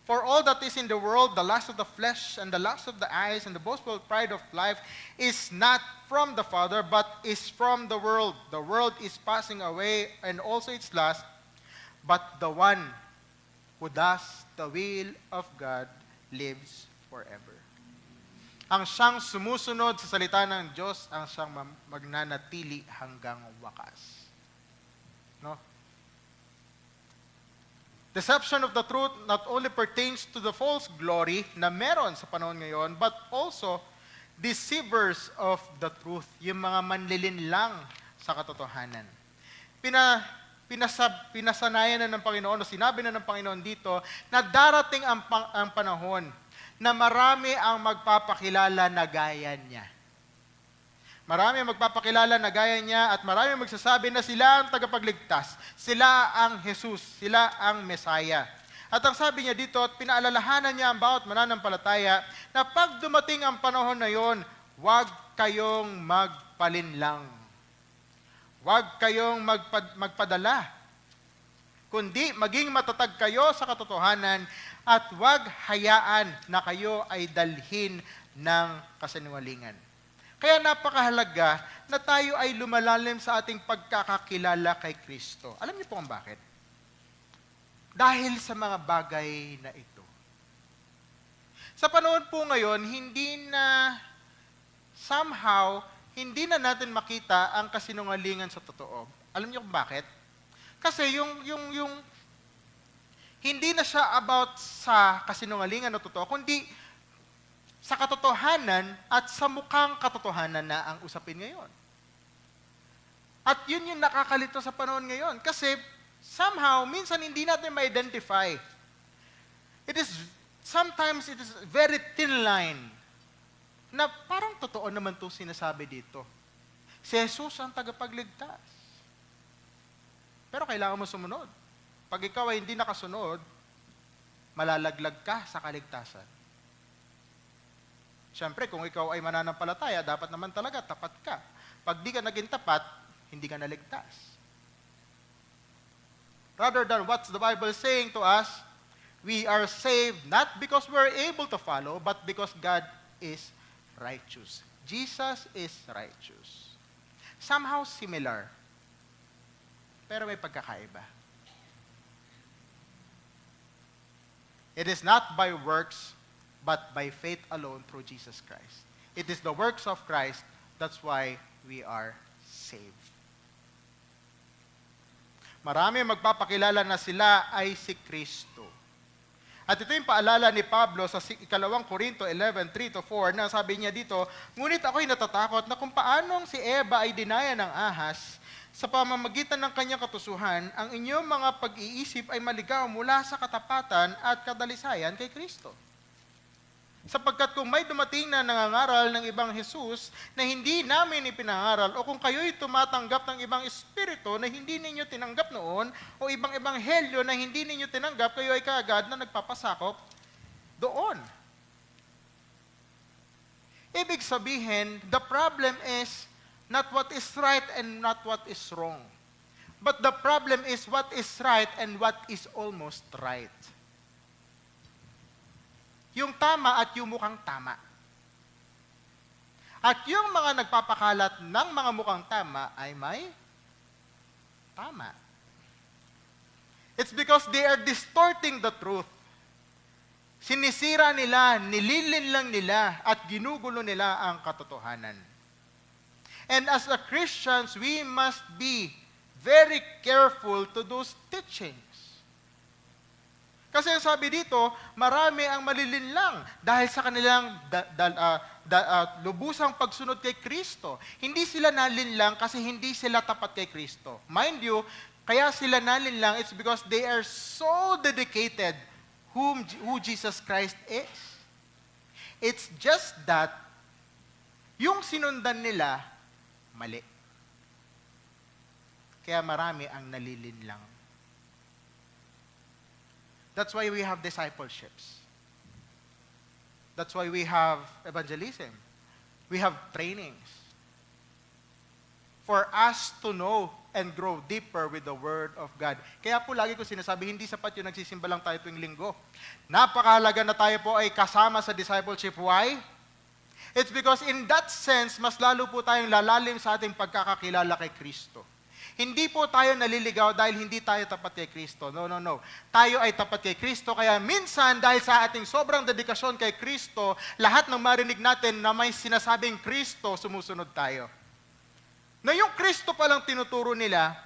Speaker 1: For all that is in the world, the lust of the flesh and the lust of the eyes and the boastful pride of life is not from the Father, but is from the world. The world is passing away and also its lust, but the one who does the will of God lives forever. Ang siyang sumusunod sa salita ng Diyos, ang siyang magnanatili hanggang wakas. No? Deception of the truth not only pertains to the false glory na meron sa panahon ngayon, but also deceivers of the truth, yung mga manlilinlang sa katotohanan. Pinasanayan na ng Panginoon, o sinabi na ng Panginoon dito, na darating ang panahon na marami ang magpapakilala na gaya niya. Marami ang magpapakilala na gaya niya at marami ang magsasabi na sila ang tagapagligtas, sila ang Jesus, sila ang Mesaya. At ang sabi niya dito, at pinaalalahanan niya ang bawat mananampalataya na pag dumating ang panahon na yon, huwag kayong magpalinlang. Huwag kayong magpadala, kundi maging matatag kayo sa katotohanan at huwag hayaan na kayo ay dalhin ng kasinungalingan. Kaya napakahalaga na tayo ay lumalalim sa ating pagkakakilala kay Kristo. Alam niyo po kung bakit? Dahil sa mga bagay na ito. Sa panahon po ngayon, hindi na natin makita ang kasinungalingan sa totoo. Alam niyo kung bakit? Kasi yung hindi na siya about sa kasinungalingan na totoo, kundi sa katotohanan at sa mukhang katotohanan na ang usapin ngayon. At yun yung nakakalito sa panahon ngayon. Kasi somehow, minsan hindi natin ma-identify. Sometimes it is very thin line na parang totoo naman ito sinasabi dito. Si Jesus ang tagapagligtas. Pero kailangan mo sumunod. Pag ikaw ay hindi nakasunod, malalaglag ka sa kaligtasan. Siyempre, kung ikaw ay mananampalataya, dapat naman talaga tapat ka. Pag di ka naging tapat, hindi ka naligtas. Rather than what's the Bible saying to us, we are saved not because we're able to follow, but because God is righteous. Jesus is righteous. Somehow similar, pero may pagkakaiba. It is not by works, but by faith alone through Jesus Christ. It is the works of Christ, that's why we are saved. Marami magpapakilala na sila ay si Kristo. At ito yung paalala ni Pablo sa 2 Korinto 11:3-4 na sabi niya dito, ngunit ako'y natatakot na kung paanong si Eva ay dinaya ng ahas, sa pamamagitan ng kanyang katusuhan, ang inyong mga pag-iisip ay maligaw mula sa katapatan at kadalisayan kay Kristo. Sapagkat kung may dumating na nangangaral ng ibang Jesus na hindi namin ipinangaral, o kung kayo'y tumatanggap ng ibang espiritu na hindi ninyo tinanggap noon, o ibang ebanghelyo na hindi ninyo tinanggap, kayo ay kaagad na nagpapasakop doon. Ibig sabihin, the problem is not what is right and not what is wrong. But the problem is what is right and what is almost right. Yung tama at yung mukhang tama. At yung mga nagpapakalat ng mga mukhang tama ay may tama. It's because they are distorting the truth. Sinisira nila, nililinlang nila, at ginugulo nila ang katotohanan. And as a Christians, we must be very careful to those teachings. Kasi ang sabi dito, marami ang malilinlang dahil sa kanilang lubusang pagsunod kay Kristo. Hindi sila nalinlang kasi hindi sila tapat kay Kristo. Mind you, kaya sila nalinlang, it's because they are so dedicated who Jesus Christ is. It's just that yung sinundan nila, mali. Kaya marami ang nalilinlang. That's why we have discipleships. That's why we have evangelism. We have trainings. For us to know and grow deeper with the Word of God. Kaya po lagi ko sinasabi, hindi sapat yung nagsisimba lang tayo tuwing linggo. Napakahalaga na tayo po ay kasama sa discipleship. Why? It's because in that sense, mas lalo po tayong lalalim sa ating pagkakakilala kay Kristo. Hindi po tayo naliligaw dahil hindi tayo tapat kay Kristo. No. Tayo ay tapat kay Kristo, kaya minsan dahil sa ating sobrang dedikasyon kay Kristo, lahat ng marinig natin na may sinasabing Kristo, sumusunod tayo. Na yung Kristo palang tinuturo nila,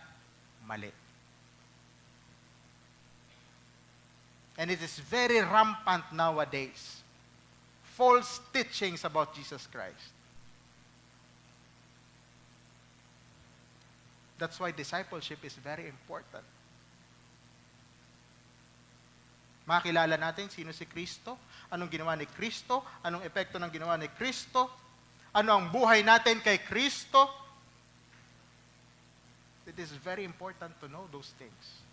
Speaker 1: mali. And it is very rampant nowadays. False teachings about Jesus Christ. That's why discipleship is very important. Makilala natin sino si Kristo, anong ginawa ni Kristo, anong epekto ng ginawa ni Kristo, ano ang buhay natin kay Kristo. It is very important to know those things.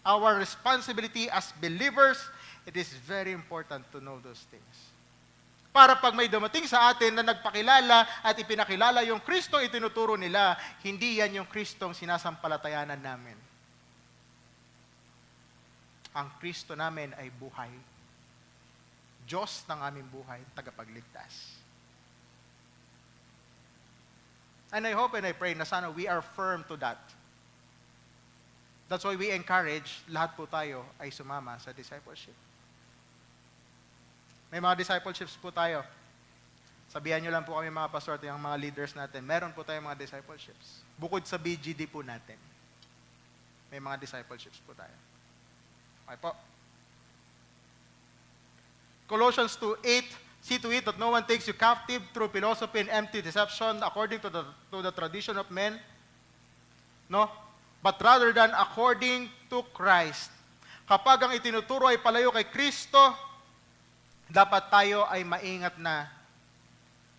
Speaker 1: Our responsibility as believers, it is very important to know those things. Para pag may dumating sa atin na nagpakilala at ipinakilala yung Kristo itinuturo nila, hindi yan yung Kristong sinasampalatayanan namin. Ang Kristo namin ay buhay. Diyos ng aming buhay, tagapagligtas. And I hope and I pray na sana we are firm to that. That's why we encourage, lahat po tayo ay sumama sa discipleship. May mga discipleships po tayo. Sabihan nyo lang po kami mga pastor at yung mga leaders natin. Meron po tayong mga discipleships. Bukod sa BGD po natin. May mga discipleships po tayo. Okay po. Colossians 2:8, see to it that no one takes you captive through philosophy and empty deception according to the tradition of men. No? But rather than according to Christ. Kapag ang itinuturo ay palayo kay Kristo, dapat tayo ay maingat na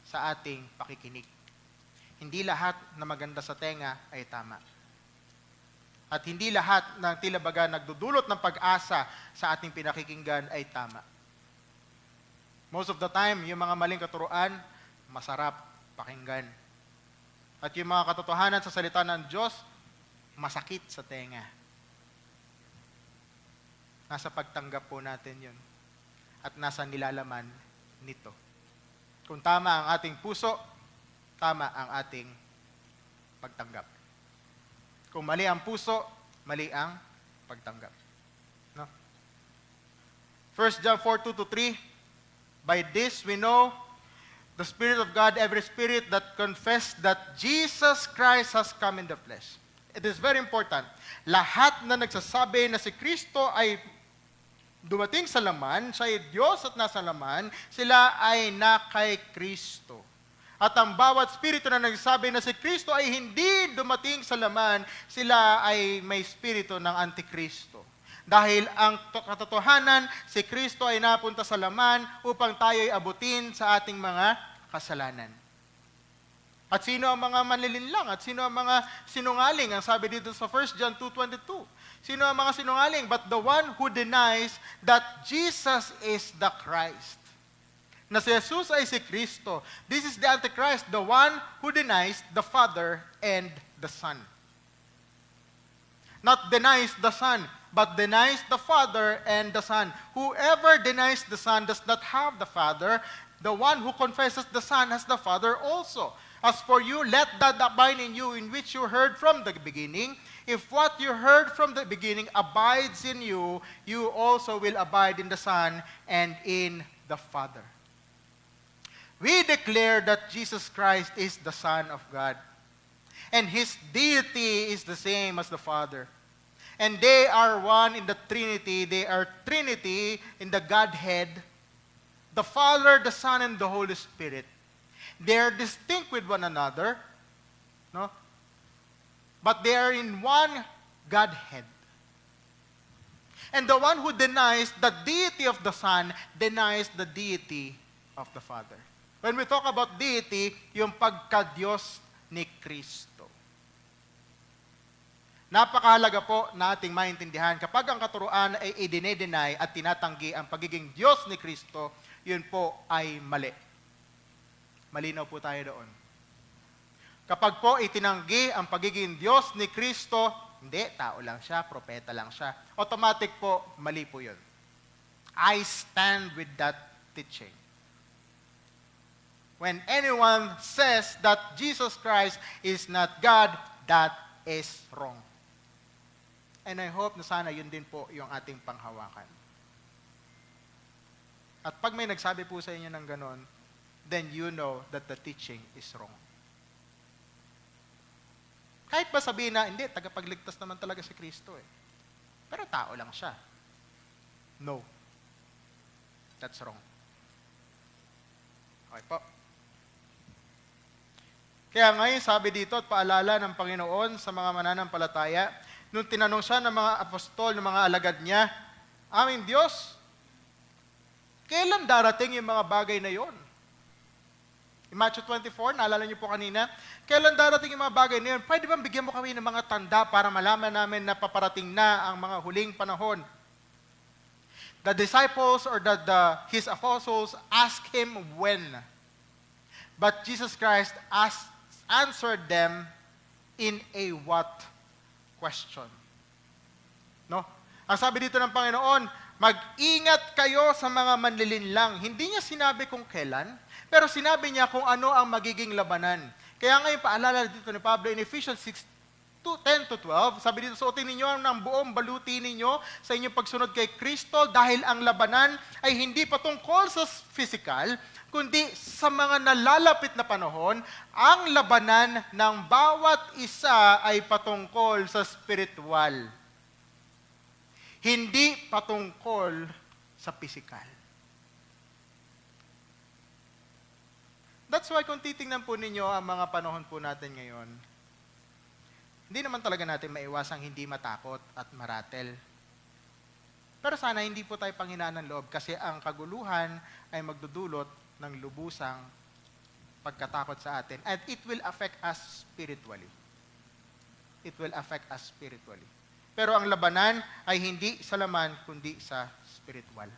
Speaker 1: sa ating pakikinig. Hindi lahat na maganda sa tenga ay tama. At hindi lahat ng tila baga nagdudulot ng pag-asa sa ating pinakikinggan ay tama. Most of the time, yung mga maling katuruan, masarap pakinggan. At yung mga katotohanan sa salita ng Diyos, masakit sa tenga. Nasa pagtanggap po natin yun. At nasa nilalaman nito. Kung tama ang ating puso, tama ang ating pagtanggap. Kung mali ang puso, mali ang pagtanggap. No? 1 John 4:2-3, by this we know the Spirit of God, every spirit that confess that Jesus Christ has come in the flesh. It is very important. Lahat na nagsasabi na si Kristo ay dumating sa laman, siya ay Diyos at nasa laman, sila ay na kay Kristo. At ang bawat spirito na nagsasabi na si Kristo ay hindi dumating sa laman, sila ay may spirito ng Antikristo. Dahil ang katotohanan, si Kristo ay napunta sa laman upang tayo ay abutin sa ating mga kasalanan. At sino ang mga manlilinlang? At sino ang mga sinungaling? Ang sabi dito sa 1 John 2:22. Sino ang mga sinungaling? But the one who denies that Jesus is the Christ. Na si Jesus ay si Kristo. This is the Antichrist, the one who denies the Father and the Son. Not denies the Son, but denies the Father and the Son. Whoever denies the Son does not have the Father. The one who confesses the Son has the Father also. As for you, let that abide in you in which you heard from the beginning. If what you heard from the beginning abides in you, you also will abide in the Son and in the Father. We declare that Jesus Christ is the Son of God, and His deity is the same as the Father. And they are one in the Trinity. They are Trinity in the Godhead, the Father, the Son, and the Holy Spirit. They are distinct with one another, no? But they are in one Godhead. And the one who denies the deity of the Son denies the deity of the Father. When we talk about deity, yung pagka-Diyos ni Kristo. Napakahalaga po nating maintindihan, kapag ang katuruan ay idine-deny at tinatanggi ang pagiging Diyos ni Kristo, yun po ay mali. Malinaw po tayo doon. Kapag po itinanggi ang pagiging Diyos ni Kristo, hindi, tao lang siya, propeta lang siya. Automatic po, mali po yun. I stand with that teaching. When anyone says that Jesus Christ is not God, that is wrong. And I hope na sana yun din po yung ating panghawakan. At pag may nagsabi po sa inyo ng ganon, then you know that the teaching is wrong. Kahit ba sabihin na, hindi, tagapagligtas naman talaga si Kristo eh. Pero tao lang siya. No. That's wrong. Okay po. Kaya ngayon, sabi dito at paalala ng Panginoon sa mga mananampalataya, nung tinanong siya ng mga apostol, ng mga alagad niya, aming Diyos, kailan darating yung mga bagay na yon? In Matthew 24, naalala niyo po kanina, kailan darating yung mga bagay na yun? Pwede bang bigyan mo kami ng mga tanda para malaman namin na paparating na ang mga huling panahon? The disciples or his apostles asked him when. But Jesus Christ answered them in a what question? No? Ang sabi dito ng Panginoon, mag-ingat kayo sa mga manlilinlang. Hindi niya sinabi kung kailan, pero sinabi niya kung ano ang magiging labanan. Kaya ngayon, paalala dito ni Pablo in Ephesians 10-12, sabi dito, suotin ninyo ng buong baluti ninyo sa inyong pagsunod kay Kristo dahil ang labanan ay hindi patungkol sa physical, kundi sa mga nalalapit na panahon, ang labanan ng bawat isa ay patungkol sa spiritual. Hindi patungkol sa physical. That's why kung titingnan po ninyo ang mga panahon po natin ngayon, hindi naman talaga natin maiwasang hindi matakot at maratel. Pero sana hindi po tayo panghinaan ng loob kasi ang kaguluhan ay magdudulot ng lubusang pagkatakot sa atin. And it will affect us spiritually. It will affect us spiritually. Pero ang labanan ay hindi sa laman, kundi sa spiritual.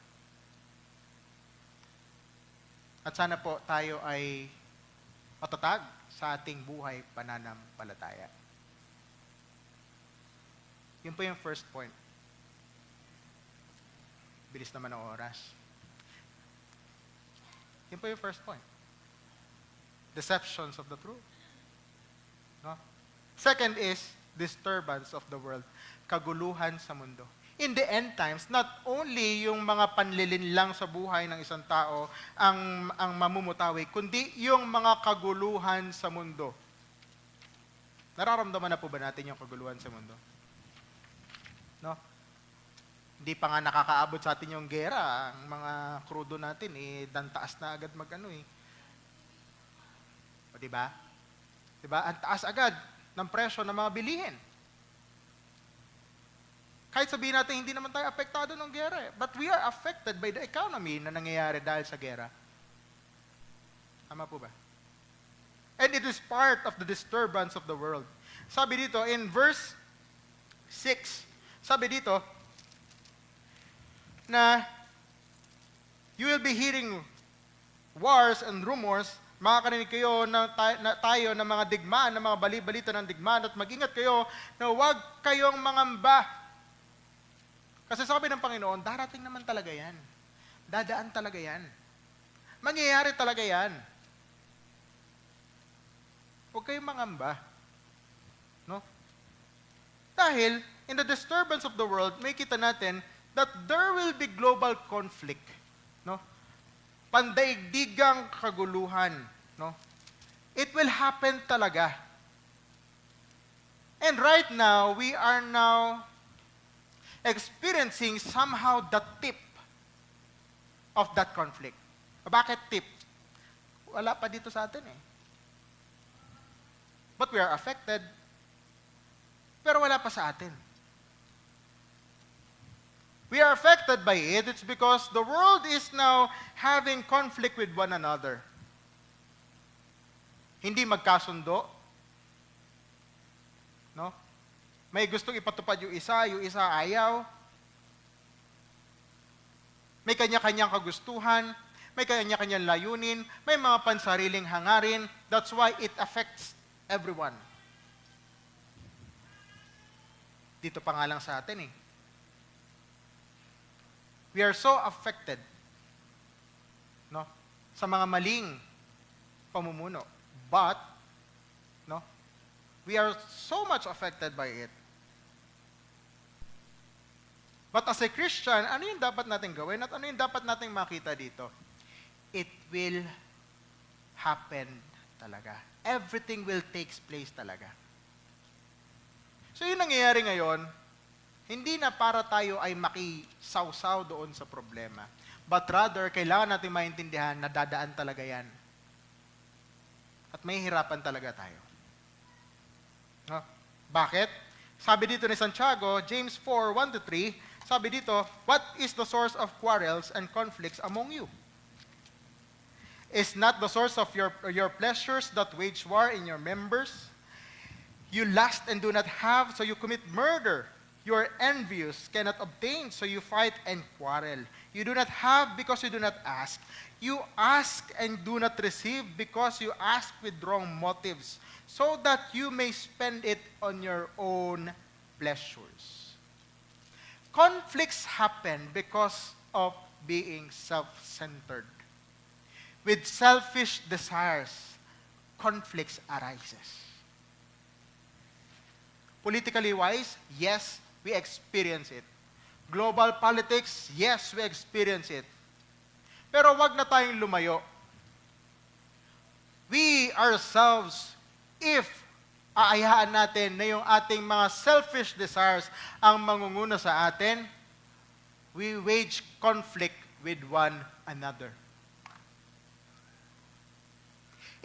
Speaker 1: At sana po tayo ay matatag sa ating buhay pananampalataya. Yun po yung first point. Bilis naman ang oras. Yun po yung first point. Deceptions of the truth. No? Second is disturbance of the world. Kaguluhan sa mundo. In the end times, not only yung mga panlilinlang sa buhay ng isang tao ang mamumutawi, kundi yung mga kaguluhan sa mundo. Nararamdaman na po ba natin yung kaguluhan sa mundo? No? Hindi pa nga nakakaabot sa atin yung gera, ang mga krudo natin, dantaas na agad mag-ano eh. O diba? Diba? Ang taas agad ng presyo ng mga bilihin. Kahit sabihin natin, hindi naman tayo apektado ng gera eh. But we are affected by the economy na nangyayari dahil sa gera. Tama po ba? And it is part of the disturbance of the world. Sabi dito, in verse 6, sabi dito, na you will be hearing wars and rumors, makakarinig kayo na tayo ng mga digmaan, ng mga bali-balita ng digmaan, at mag-ingat kayo na huwag kayong mangamba. Kasi sabi ng Panginoon, darating naman talaga yan. Dadaan talaga yan. Mangyayari talaga yan. Huwag kayong mangamba. No? Dahil, in the disturbance of the world, may kita natin that there will be global conflict. No? Pandaigdigang kaguluhan. No? It will happen talaga. And right now, we are now experiencing somehow the tip of that conflict. Bakit tip? Wala pa dito sa atin eh. But we are affected. Pero wala pa sa atin. We are affected by it. It's because the world is now having conflict with one another. Hindi magkasundo. No? May gustong ipatupad yung isa ayaw. May kanya-kanyang kagustuhan, may kanya-kanyang layunin, may mga pansariling hangarin. That's why it affects everyone. Dito pa nga lang sa atin eh. We are so affected, no, sa mga maling pamumuno. But, no, we are so much affected by it. But as a Christian, ano yung dapat natin gawin at ano yung dapat nating makita dito? It will happen talaga. Everything will take place talaga. So yung nangyayari ngayon, hindi na para tayo ay makisawsaw doon sa problema. But rather, kailangan natin maintindihan na dadaan talaga yan. At may hirapan talaga tayo. No? Bakit? Sabi dito ni Santiago, James 4:1-3, sabi dito, what is the source of quarrels and conflicts among you? Is not the source of your pleasures that wage war in your members? You lust and do not have, so you commit murder. You are envious, cannot obtain, so you fight and quarrel. You do not have because you do not ask. You ask and do not receive because you ask with wrong motives, so that you may spend it on your own pleasures. Conflicts happen because of being self-centered. With selfish desires, conflicts arises. Politically wise, yes, we experience it. Global politics, yes, we experience it. Pero wag na tayong lumayo. We ourselves, if aayaan natin na yung ating mga selfish desires ang mangunguna sa atin, we wage conflict with one another.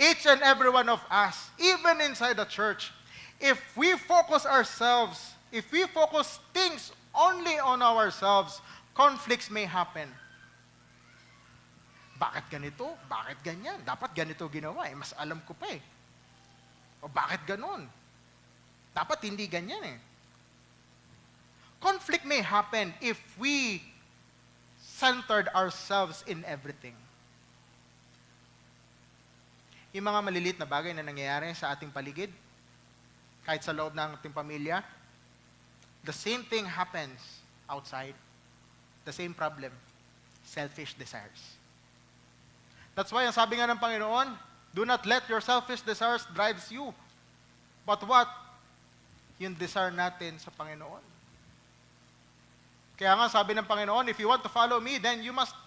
Speaker 1: Each and every one of us, even inside the church, if we focus ourselves, if we focus things only on ourselves, conflicts may happen. Bakit ganito? Bakit ganyan? Dapat ganito ginawa eh. Mas alam ko pa eh. O bakit ganon? Dapat hindi ganyan eh. Conflict may happen if we centered ourselves in everything. Yung mga maliliit na bagay na nangyayari sa ating paligid, kahit sa loob ng ating pamilya, the same thing happens outside. The same problem. Selfish desires. That's why ang sabi nga ng Panginoon, do not let your selfish desires drives you. But what? Yung desire natin sa Panginoon. Kaya nga sabi ng Panginoon, if you want to follow me, then you must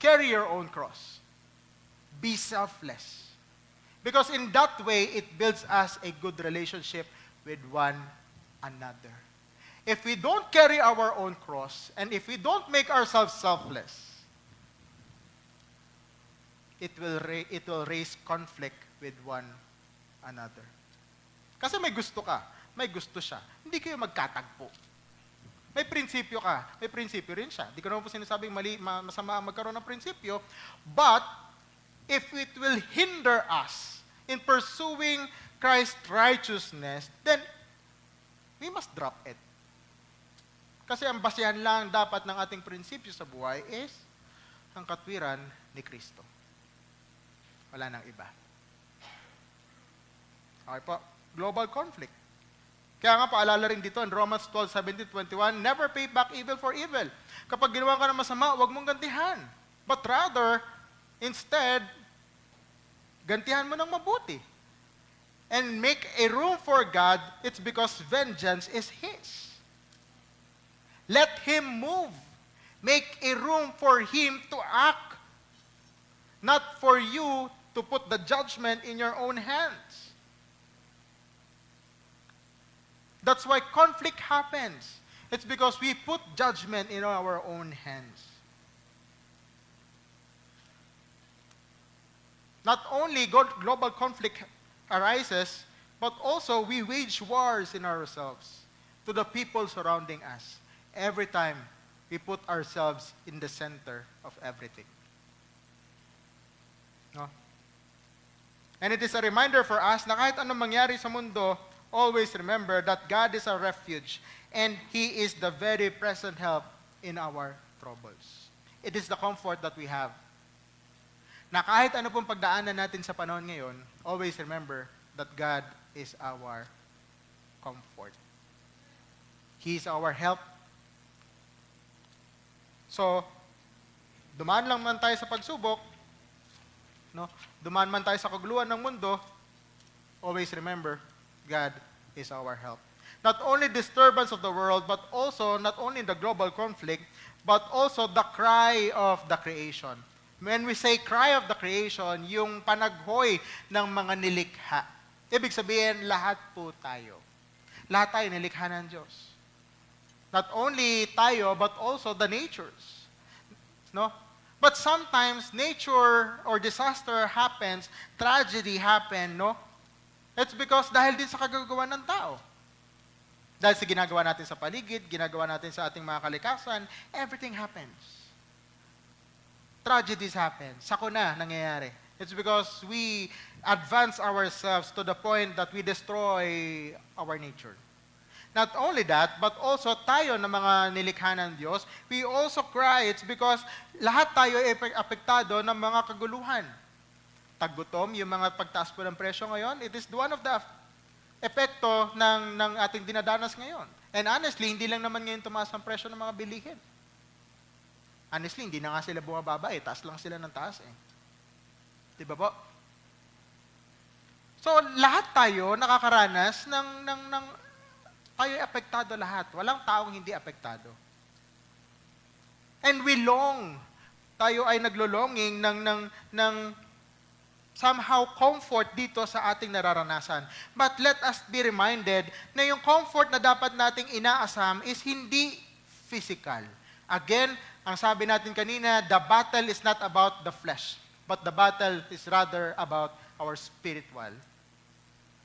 Speaker 1: carry your own cross. Be selfless. Because in that way, it builds us a good relationship with one another. If we don't carry our own cross, and if we don't make ourselves selfless, it will raise conflict with one another. Kasi may gusto ka, may gusto siya. Hindi kayo magkatagpo. May prinsipyo ka, may prinsipyo rin siya. Hindi ko naman po sinasabing masama ang magkaroon ng prinsipyo, but if it will hinder us in pursuing Christ's righteousness, then we must drop it. Kasi ang basehan lang dapat ng ating prinsipyo sa buhay is ang katwiran ni Kristo. Wala nang iba. Okay po, global conflict. Kaya nga paalala rin dito in Romans 12:17-21, never pay back evil for evil. Kapag ginawa ka ng masama, huwag mong gantihan. But rather, instead, gantihan mo ng mabuti. and make a room for God, it's because vengeance is His. Let Him move. Make a room for Him to act, not for you to put the judgment in your own hands. That's why conflict happens. It's because we put judgment in our own hands. Not only global conflict arises, but also we wage wars in ourselves to the people surrounding us every time we put ourselves in the center of everything. No? And it is a reminder for us na kahit anong mangyari sa mundo, always remember that God is our refuge and He is the very present help in our troubles. It is the comfort that we have. Na kahit ano pong pagdaanan natin sa panahon ngayon, always remember that God is our comfort. He is our help. So, dumaan lang man tayo sa pagsubok, no? Dumaan man tayo sa kaguluhan ng mundo, always remember, God is our help. Not only disturbance of the world, but also not only the global conflict, but also the cry of the creation. When we say cry of the creation, yung panaghoy ng mga nilikha. Ibig sabihin, lahat po tayo. Lahat tayo nilikha ng Diyos. Not only tayo, but also the natures. No? But sometimes, nature or disaster happens, tragedy happen, no? It's because dahil din sa kagagawa ng tao. Dahil sa ginagawa natin sa paligid, ginagawa natin sa ating mga kalikasan, everything happens. Tragedies happen. Sakuna nangyayari. It's because we advance ourselves to the point that we destroy our nature. Not only that, but also tayo na mga nilikha ng Diyos, we also cry. It's because lahat tayo ay apektado ng mga kaguluhan. Taggutom, yung mga pagtaas po ng presyo ngayon, it is one of the epekto ng ating dinadanas ngayon. And honestly, hindi lang naman ngayon tumaas ang presyo ng mga bilihin. Honestly, hindi na nga sila bumababa eh. Taas lang sila ng taas eh. Diba po? So, lahat tayo nakakaranas ng tayo ay apektado lahat. Walang taong hindi apektado. And we long. Tayo ay naglolonging ng somehow comfort dito sa ating nararanasan. But let us be reminded na yung comfort na dapat nating inaasam is hindi physical. Again, ang sabi natin kanina, the battle is not about the flesh, but the battle is rather about our spiritual.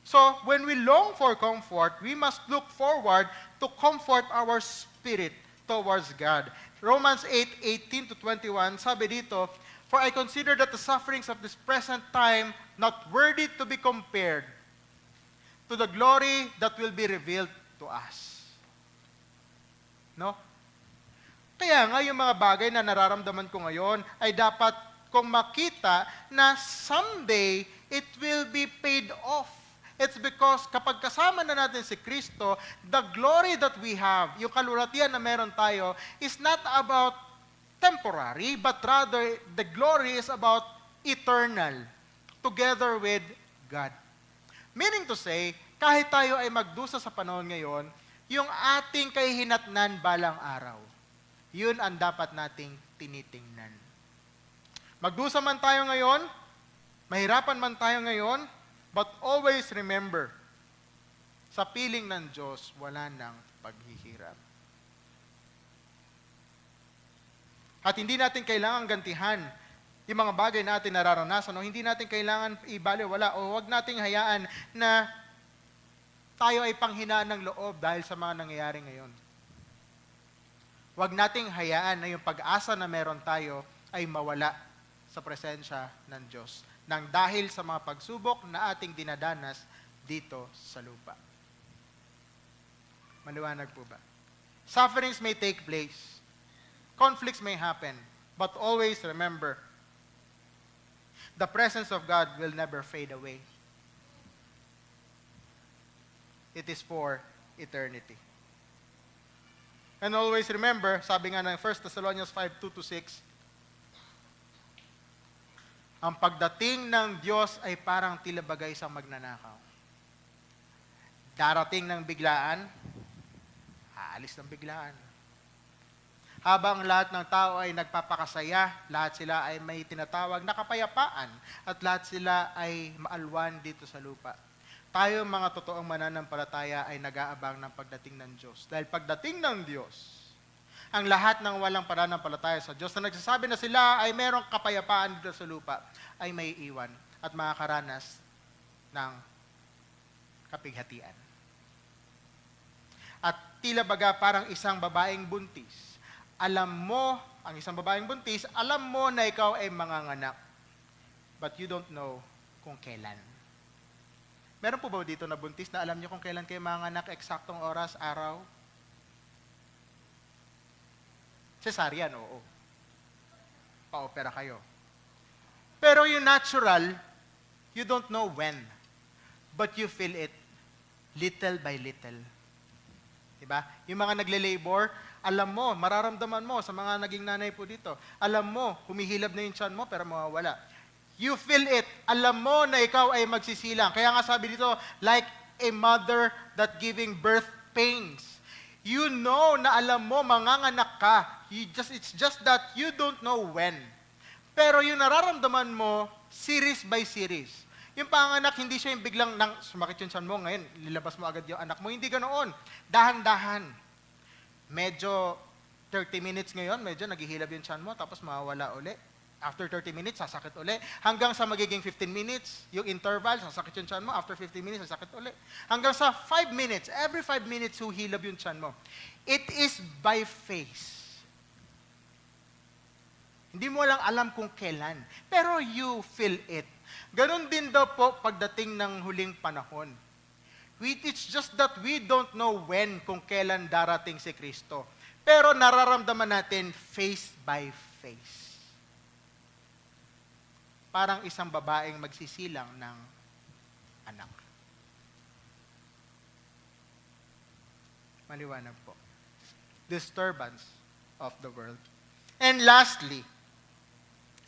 Speaker 1: So, when we long for comfort, we must look forward to comfort our spirit towards God. Romans 8:18-21, sabi dito, "For I consider that the sufferings of this present time not worthy to be compared to the glory that will be revealed to us." No? Kaya nga yung mga bagay na nararamdaman ko ngayon ay dapat kong makita na someday it will be paid off. It's because kapag kasama na natin si Kristo, the glory that we have, yung kalulatian na meron tayo, is not about temporary, but rather the glory is about eternal, together with God. Meaning to say, kahit tayo ay magdusa sa panahon ngayon, yung ating kahihinatnan balang araw, yun ang dapat nating tinitingnan. Magdusa man tayo ngayon, mahirapan man tayo ngayon, but always remember, sa piling ng Diyos, wala nang paghihirap. At hindi natin kailangan gantihan yung mga bagay natin nararanasan o hindi natin kailangan ibaliwala o huwag nating hayaan na tayo ay panghinaan ng loob dahil sa mga nangyayari ngayon. Huwag nating hayaan na yung pag-asa na meron tayo ay mawala sa presensya ng Diyos nang dahil sa mga pagsubok na ating dinadanas dito sa lupa. Maliwanag po ba? Sufferings may take place. Conflicts may happen. But always remember, the presence of God will never fade away. It is for eternity. And always remember, sabi nga ng 1 Thessalonians 5:2-6, ang pagdating ng Diyos ay parang tila bagay sa magnanakaw. Darating ng biglaan, aalis ng biglaan. Habang lahat ng tao ay nagpapakasaya, lahat sila ay may tinatawag na kapayapaan at lahat sila ay maalwan dito sa lupa. Tayo mga totoong mananampalataya ay nag-aabang ng pagdating ng Diyos. Dahil pagdating ng Diyos, ang lahat ng walang pananampalataya sa Diyos na nagsasabi na sila ay merong kapayapaan dito sa lupa, ay may iwan at makakaranas ng kapighatian. At tila baga parang isang babaeng buntis. Alam mo, ang isang babaeng buntis, alam mo na ikaw ay manganganak. But you don't know kung kailan. Meron po ba dito na buntis na alam niyo kung kailan kayo manganganak, eksaktong oras, araw? Cesarean, oo. Pa-opera kayo. Pero yung natural, you don't know when. But you feel it little by little. Diba? Yung mga nagle-labor, alam mo, mararamdaman mo sa mga naging nanay po dito. Alam mo, humihilab na yung tiyan mo pero mawawala. You feel it. Alam mo na ikaw ay magsisilang. Kaya nga sabi dito, like a mother that giving birth pains. You know na alam mo, manganganak ka. It's just that you don't know when. Pero yung nararamdaman mo, series by series. Yung panganak, hindi siya yung biglang sumakit yung tiyan mo, ngayon, lilabas mo agad yung anak mo. Hindi ganoon. Dahan-dahan. Medyo 30 minutes ngayon, medyo naghihilab yung tiyan mo, tapos mawawala uli. After 30 minutes, sasakit uli. Hanggang sa magiging 15 minutes, yung interval, sasakit yung tiyan mo. After 15 minutes, sasakit uli. Hanggang sa 5 minutes, every 5 minutes, huhilab yung tiyan mo. It is by phase. Hindi mo lang alam kung kailan, pero you feel it. Ganon din daw po pagdating ng huling panahon. It's just that we don't know when, kung kailan darating si Kristo. Pero nararamdaman natin face by face. Parang isang babaeng magsisilang ng anak. Maliwanag po. Disturbance of the world. And lastly,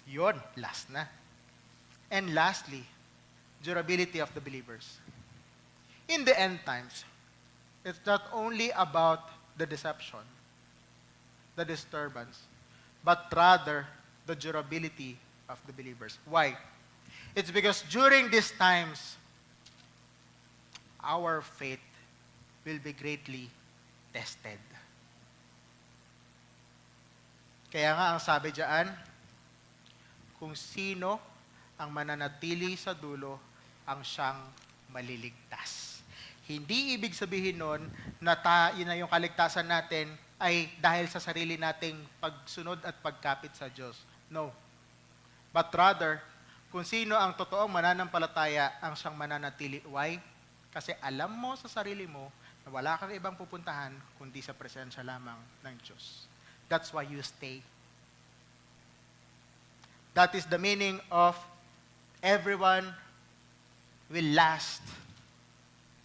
Speaker 1: yun, last na. And lastly, durability of the believers. In the end times, it's not only about the deception, the disturbance, but rather the durability of the believers. Why? It's because during these times, our faith will be greatly tested. Kaya nga ang sabi diyan, kung sino ang mananatili sa dulo, ang siyang maliligtas. Hindi ibig sabihin nun na yun na yung kaligtasan natin ay dahil sa sarili nating pagsunod at pagkapit sa Diyos. No. But rather, kung sino ang totoong mananampalataya, ang siyang mananatili. Why? Kasi alam mo sa sarili mo na wala kang ibang pupuntahan kundi sa presensya lamang ng Diyos. That's why you stay. That is the meaning of everyone will last,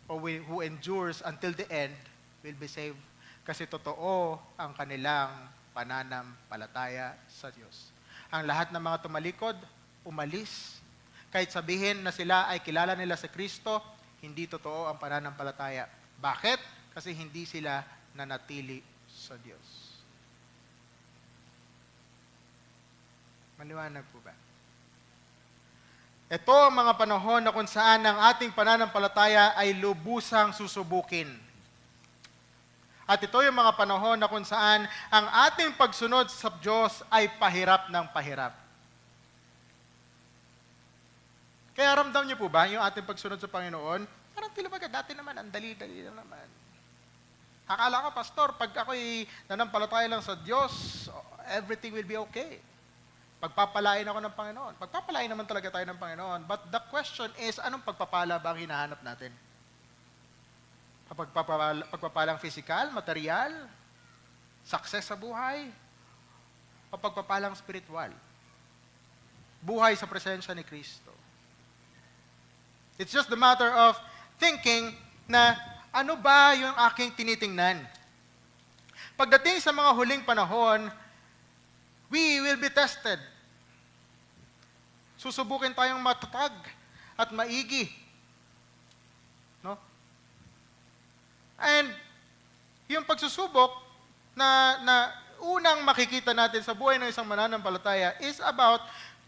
Speaker 1: or who endures until the end will be saved. Kasi totoo ang kanilang pananampalataya sa Diyos. Ang lahat ng mga tumalikod, umalis. Kahit sabihin na sila ay kilala nila sa Kristo, hindi totoo ang pananampalataya. Bakit? Kasi hindi sila nanatili sa Diyos. Maliwanag po ba? Ito ang mga panahon na kung saan ang ating pananampalataya ay lubusang susubukin. At ito yung mga panahon na kung saan ang ating pagsunod sa Diyos ay pahirap ng pahirap. Kaya ramdam niyo po ba yung ating pagsunod sa Panginoon? Parang tila baga, dati naman, ang dali-dali lang naman. Akala ko, Pastor, pag ako'y nanampalataya lang sa Diyos, everything will be okay. Pagpapalain ako ng Panginoon. Pagpapalain naman talaga tayo ng Panginoon. But the question is, anong pagpapala ba ang hinahanap natin? Pagpapalang physical, material, success sa buhay, o pagpapalang spiritual? Buhay sa presensya ni Kristo. It's just the matter of thinking na ano ba yung aking tinitingnan? Pagdating sa mga huling panahon, we will be tested. Susubukin tayong matatag at maigi. No? And yung pagsusubok na unang makikita natin sa buhay ng isang mananampalataya is about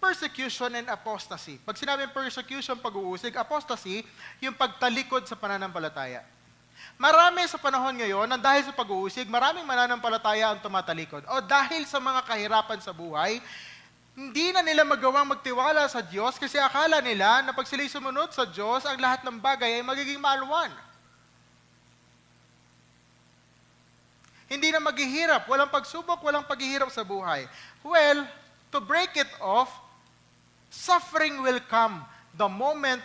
Speaker 1: persecution and apostasy. Pag sinabing persecution, pag-uusig, apostasy, yung pagtalikod sa pananampalataya. Marami sa panahon ngayon na dahil sa pag-uusig, maraming mananampalataya ang tumatalikod. O dahil sa mga kahirapan sa buhay, hindi na nila magawang magtiwala sa Diyos kasi akala nila na pag sila'y sumunod sa Diyos, ang lahat ng bagay ay magiging maalwan. Hindi na maghihirap, walang pagsubok, walang paghihirap sa buhay. Well, to break it off, suffering will come the moment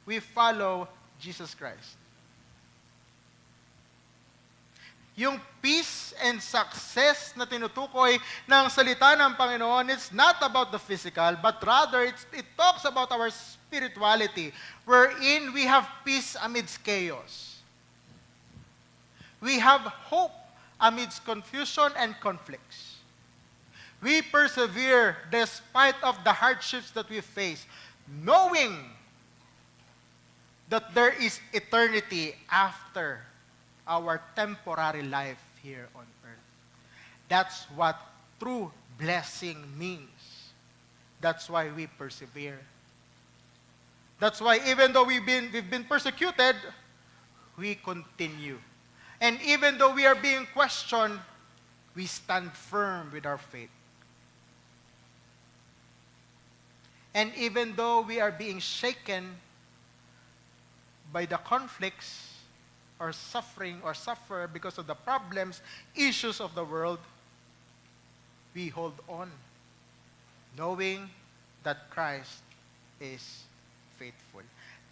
Speaker 1: we follow Jesus Christ. Yung peace and success na tinutukoy ng salita ng Panginoon, it's not about the physical, but rather it talks about our spirituality, wherein we have peace amidst chaos. We have hope amidst confusion and conflicts. We persevere despite of the hardships that we face, knowing that there is eternity after our temporary life here on earth. That's what true blessing means. That's why we persevere. That's why even though we've been persecuted, we continue. And even though we are being questioned, we stand firm with our faith. And even though we are being shaken by the conflicts or suffering or suffer because of the problems, issues of the world, we hold on, knowing that Christ is faithful.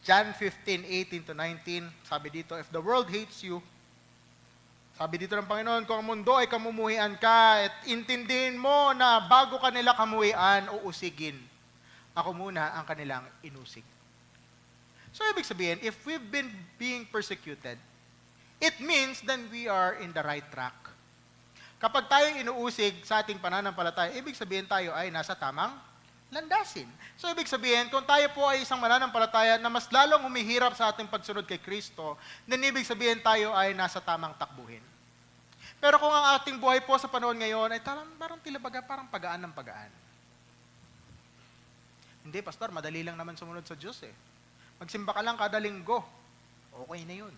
Speaker 1: John 15:18-19, sabi dito, if the world hates you, sabi dito ng Panginoon, kung ang mundo ay kamumuhian ka, at intindihin mo na bago ka nila kamuhian o usigin, ako muna ang kanilang inusig. So, ibig sabihin, if we've been being persecuted, it means then we are in the right track. Kapag tayo inuusig sa ating pananampalataya, ibig sabihin tayo ay nasa tamang landasin. So, ibig sabihin, kung tayo po ay isang mananampalataya na mas lalong humihirap sa ating pagsunod kay Kristo, then ibig sabihin tayo ay nasa tamang takbuhin. Pero kung ang ating buhay po sa panahon ngayon ay parang tilabaga, parang pagaan ng pagaan. Hindi, Pastor, madali lang naman sumunod sa Diyos eh. Magsimba ka lang kada linggo. Okay na yun.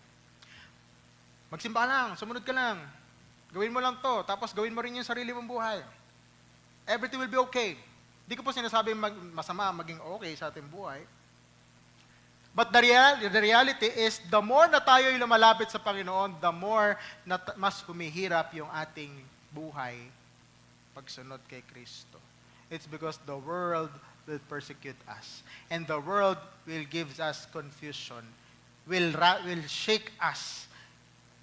Speaker 1: Magsimba ka lang, sumunod ka lang. Gawin mo lang to, tapos gawin mo rin yung sarili mong buhay. Everything will be okay. Di ko po sinasabing masama maging okay sa ating buhay. But the reality is, the more na tayo ay lumalapit sa Panginoon, the more na mas humihirap yung ating buhay pagsunod kay Kristo. It's because the world will persecute us. And the world will give us confusion, will shake us,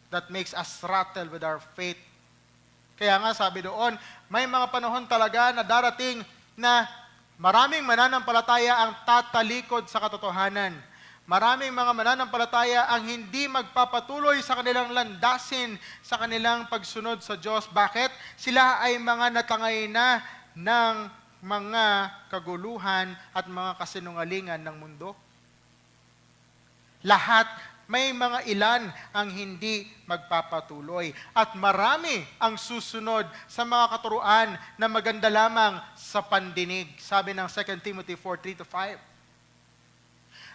Speaker 1: that makes us rattle with our faith. Kaya nga sabi doon, may mga panahon talaga na darating na maraming mananampalataya ang tatalikod sa katotohanan. Maraming mga mananampalataya ang hindi magpapatuloy sa kanilang landasin, sa kanilang pagsunod sa Diyos. Bakit? Sila ay mga natangay na ng mga kaguluhan at mga kasinungalingan ng mundo. Lahat, may mga ilan ang hindi magpapatuloy. At marami ang susunod sa mga katuruan na maganda lamang sa pandinig. Sabi ng 2 Timothy 4:3-5.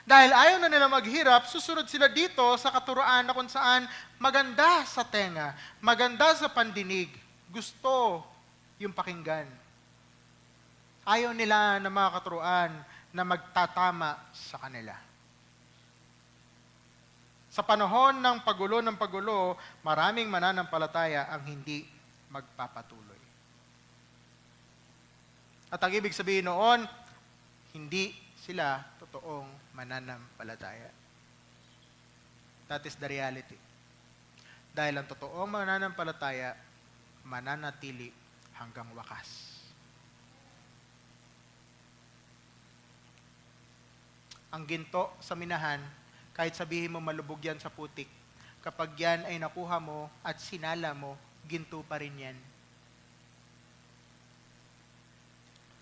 Speaker 1: Dahil ayaw na nila maghirap, susunod sila dito sa katuruan na kung saan maganda sa tenga, maganda sa pandinig, gusto yung pakinggan. Ayaw nila ng mga katuruan na magtatama sa kanila. Sa panahon ng pagulo, maraming mananampalataya ang hindi magpapatuloy. At ang ibig sabihin noon, hindi sila totoong mananampalataya. That is the reality. Dahil ang totoong mananampalataya, mananatili hanggang wakas. Ang ginto sa minahan, kahit sabihin mo malubog yan sa putik, kapag yan ay nakuha mo at sinala mo, ginto pa rin yan.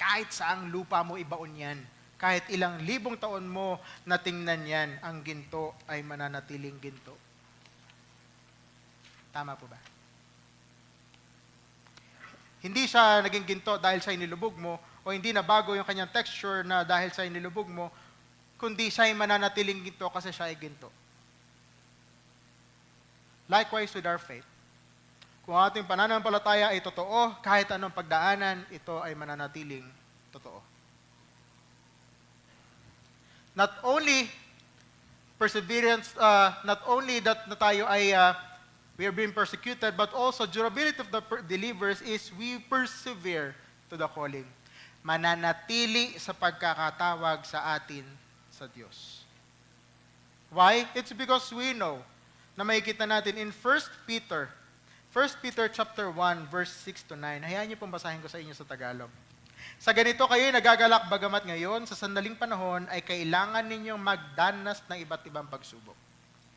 Speaker 1: Kahit saang lupa mo ibaon yan, kahit ilang libong taon mo natingnan yan, ang ginto ay mananatiling ginto. Tama po ba? Hindi siya naging ginto dahil sa inilubog mo, o hindi na bago yung kanyang texture na dahil sa inilubog mo, kundi siya ay mananatiling ginto kasi siya ay ginto. Likewise with our faith. Kung ating pananampalataya ay totoo, kahit anong pagdaanan, ito ay mananatiling totoo. Not only perseverance, not only that na tayo ay we are being persecuted, but also durability of the believers is we persevere to the calling. Mananatili sa pagkakatawag sa atin sa Diyos. Why? It's because we know na makikita natin in 1 Peter chapter 1, verse 6 to 9. Hayaan niyo pong basahin ko sa inyo sa Tagalog. Sa ganito kayo nagagalak bagamat ngayon, sa sandaling panahon ay kailangan ninyong magdanas ng iba't ibang pagsubok.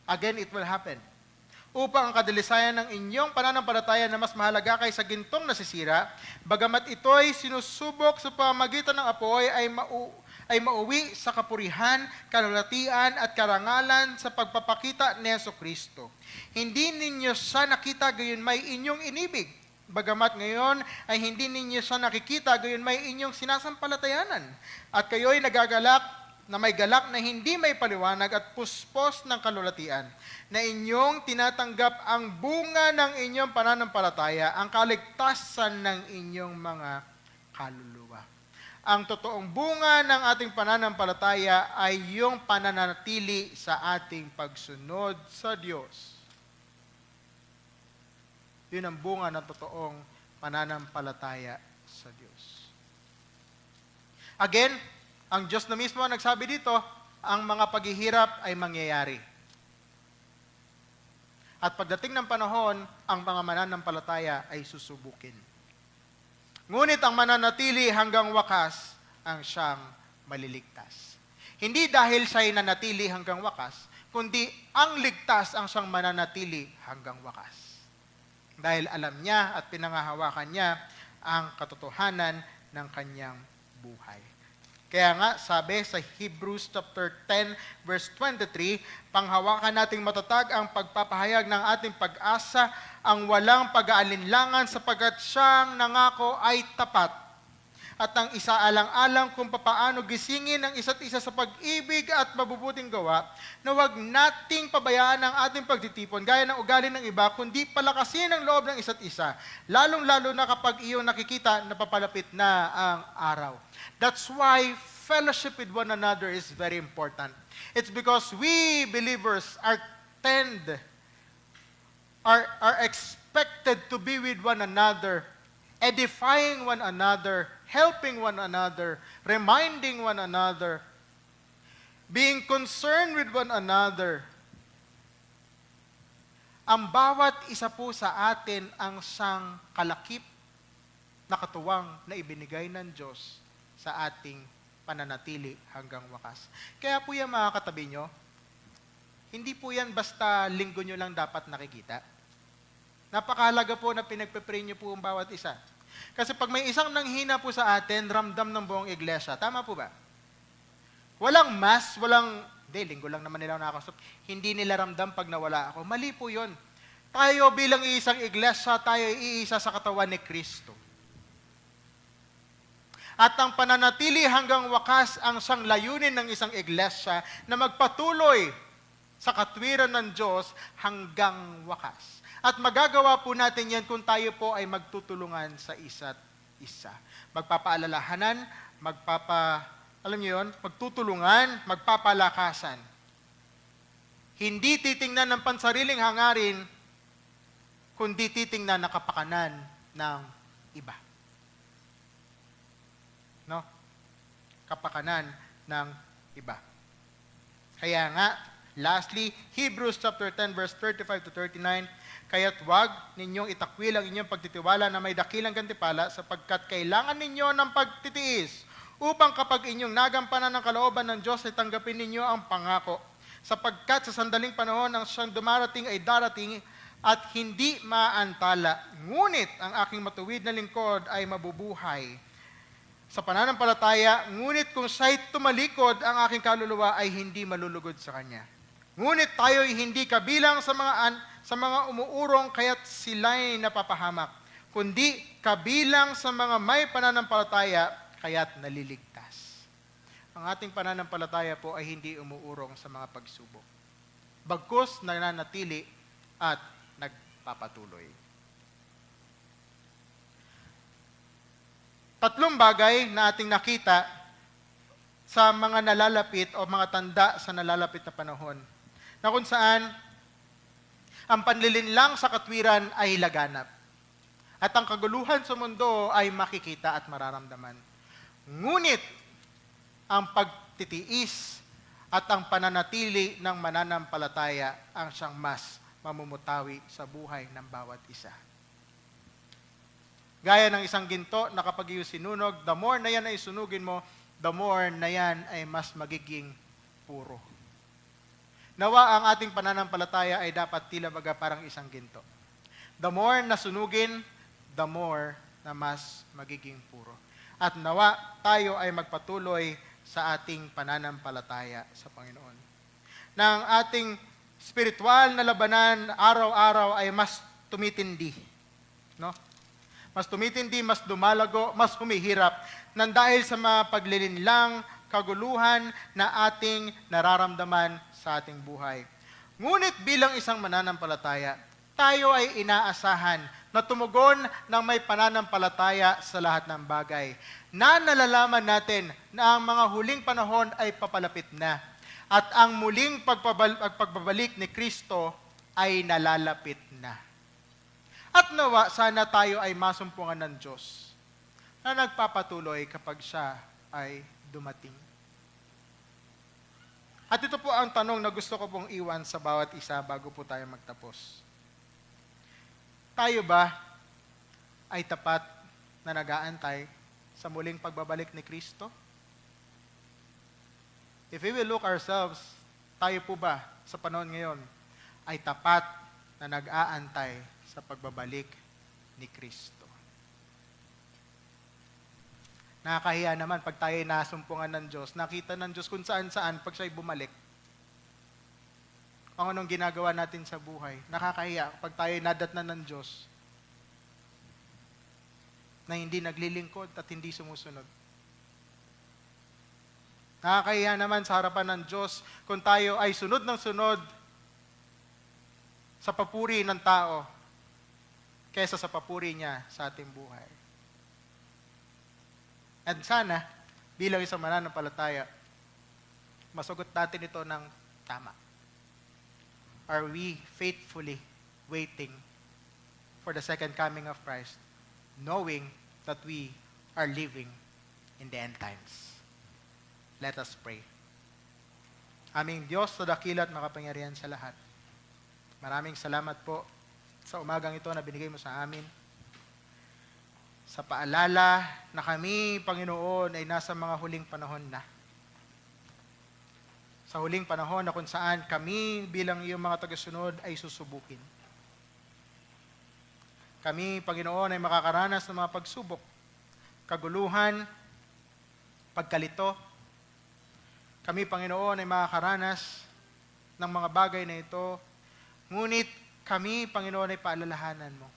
Speaker 1: Again, it will happen. Upang ang kadalisayan ng inyong pananampalataya na mas mahalaga kaysa gintong nasisira, bagamat ito ay sinusubok sa pamamagitan ng apoy ay mauwi sa kapurihan, kalulatian at karangalan sa pagpapakita ni Jesucristo. Hindi ninyo siya nakita gayon may inyong inibig. Bagamat ngayon ay hindi ninyo siya nakikita gayon may inyong sinasampalatayanan. At kayo'y nagagalak na may galak na hindi may paliwanag at puspos ng kalulatian, na inyong tinatanggap ang bunga ng inyong pananampalataya, ang kaligtasan ng inyong mga kaluluwa. Ang totoong bunga ng ating pananampalataya ay yung pananatili sa ating pagsunod sa Diyos. Yun ang bunga ng totoong pananampalataya sa Diyos. Again, ang Diyos na mismo ang nagsabi dito, ang mga paghihirap ay mangyayari. At pagdating ng panahon, ang mga mananampalataya ay susubukin. Ngunit ang mananatili hanggang wakas, ang siyang maliligtas. Hindi dahil siya'y nanatili hanggang wakas, kundi ang ligtas ang siyang mananatili hanggang wakas. Dahil alam niya at pinangahawakan niya ang katotohanan ng kanyang buhay. Kaya nga, sabi sa Hebrews chapter 10, verse 23, panghawakan nating matatag ang pagpapahayag ng ating pag-asa, ang walang pag-aalinlangan sapagkat siyang nangako ay tapat. At ang isaalang-alang kung papaano gisingin ang isa't isa sa pag-ibig at mabubuting gawa, na huwag nating pabayaan ang ating pagtitipon gaya ng ugali ng iba, kundi palakasin ang loob ng isa't isa, lalong-lalo na kapag iyong nakikita na papalapit na ang araw. That's why fellowship with one another is very important. It's because we believers are expected to be with one another, edifying one another, helping one another, reminding one another, being concerned with one another. Ang bawat isa po sa atin ang siyang kalakip na katuwang na ibinigay ng Diyos sa ating pananatili hanggang wakas. Kaya po yan mga katabi nyo, hindi po yan basta linggo nyo lang dapat nakikita. Napakahalaga po na pinagpe-pray nyo po ang bawat isa. Kasi pag may isang nanghina po sa atin, ramdam ng buong iglesia. Tama po ba? Walang mass, linggo lang naman nila nakakasap. Hindi nila ramdam pag nawala ako. Mali po yun. Tayo bilang isang iglesia, tayo iisa sa katawan ni Kristo. At ang pananatili hanggang wakas ang siyang layunin ng isang iglesia na magpatuloy sa katwiran ng Diyos hanggang wakas. At magagawa po natin yan kung tayo po ay magtutulungan sa isa't isa. Magpapaalalahanan, magtutulungan, magpapalakasan. Hindi titingnan ng pansariling hangarin, kundi titingnan ng kapakanan ng iba. No? Kapakanan ng iba. Kaya nga, lastly, Hebrews chapter 10 verse 35 to 39, kaya't wag ninyong itakwil ang inyong pagtitiwala na may dakilang gantimpala sapagkat kailangan ninyo ng pagtitiis upang kapag inyong nagampanan ng kalooban ng Diyos ay tanggapin ninyo ang pangako. Sapagkat sa sandaling panahon ang siyang dumarating ay darating at hindi maantala. Ngunit ang aking matuwid na lingkod ay mabubuhay sa pananampalataya, ngunit kung siya'y tumalikod, ang aking kaluluwa ay hindi malulugod sa kanya. Ngunit tayo'y hindi kabilang sa mga umuurong kaya't sila'y napapahamak, kundi kabilang sa mga may pananampalataya kaya't naliligtas. Ang ating pananampalataya po ay hindi umuurong sa mga pagsubok. Bagkus nananatili at nagpapatuloy. Tatlong bagay na ating nakita sa mga nalalapit o mga tanda sa nalalapit na panahon, na kung saan ang panlilinlang sa katwiran ay laganap at ang kaguluhan sa mundo ay makikita at mararamdaman. Ngunit ang pagtitiis at ang pananatili ng mananampalataya ang siyang mas mamumutawi sa buhay ng bawat isa. Gaya ng isang ginto na kapag iyo sinunog, the more na yan ay sunugin mo, the more na yan ay mas magiging puro. Nawa ang ating pananampalataya ay dapat tila baga parang isang ginto. The more na sunugin, the more na mas magiging puro. At nawa tayo ay magpatuloy sa ating pananampalataya sa Panginoon. Na ang ating spiritual na labanan araw-araw ay mas tumitindi. No? Mas tumitindi, mas dumalago, mas humihirap nang dahil sa mga paglilinlang, kaguluhan na ating nararamdaman sa ating buhay. Ngunit bilang isang mananampalataya, tayo ay inaasahan na tumugon ng may pananampalataya sa lahat ng bagay. Na nalalaman natin na ang mga huling panahon ay papalapit na at ang muling pagbabalik ni Kristo ay nalalapit na. At nawa, sana tayo ay masumpungan ng Diyos na nagpapatuloy kapag siya ay dumating. At ito po ang tanong na gusto ko pong iwan sa bawat isa bago po tayo magtapos. Tayo ba ay tapat na nag-aantay sa muling pagbabalik ni Kristo? If we will look ourselves, tayo po ba sa panahon ngayon ay tapat na nag-aantay sa pagbabalik ni Kristo? Nakakahiya naman pag tayo nasumpungan ng Diyos, nakita ng Diyos kung saan-saan pag siya'y bumalik. Kung anong ginagawa natin sa buhay. Nakakahiya pag tayo nadatnan ng Diyos na hindi naglilingkod at hindi sumusunod. Nakakahiya naman sa harapan ng Diyos kung tayo ay sunod ng sunod sa papuri ng tao kaysa sa papuri niya sa ating buhay. At sana, bilang isang mananampalataya, masugot natin ito ng tama. Are we faithfully waiting for the second coming of Christ, knowing that we are living in the end times? Let us pray. Aming Diyos sa dakila at makapangyarihan sa lahat, maraming salamat po sa umagang ito na binigay mo sa amin. Sa paalala na kami, Panginoon, ay nasa mga huling panahon na. Sa huling panahon na kung saan kami bilang iyong mga tagasunod ay susubukin. Kami, Panginoon, ay makakaranas ng mga pagsubok, kaguluhan, pagkalito. Kami, Panginoon, ay makakaranas ng mga bagay na ito. Ngunit kami, Panginoon, ay paalalahanan mo.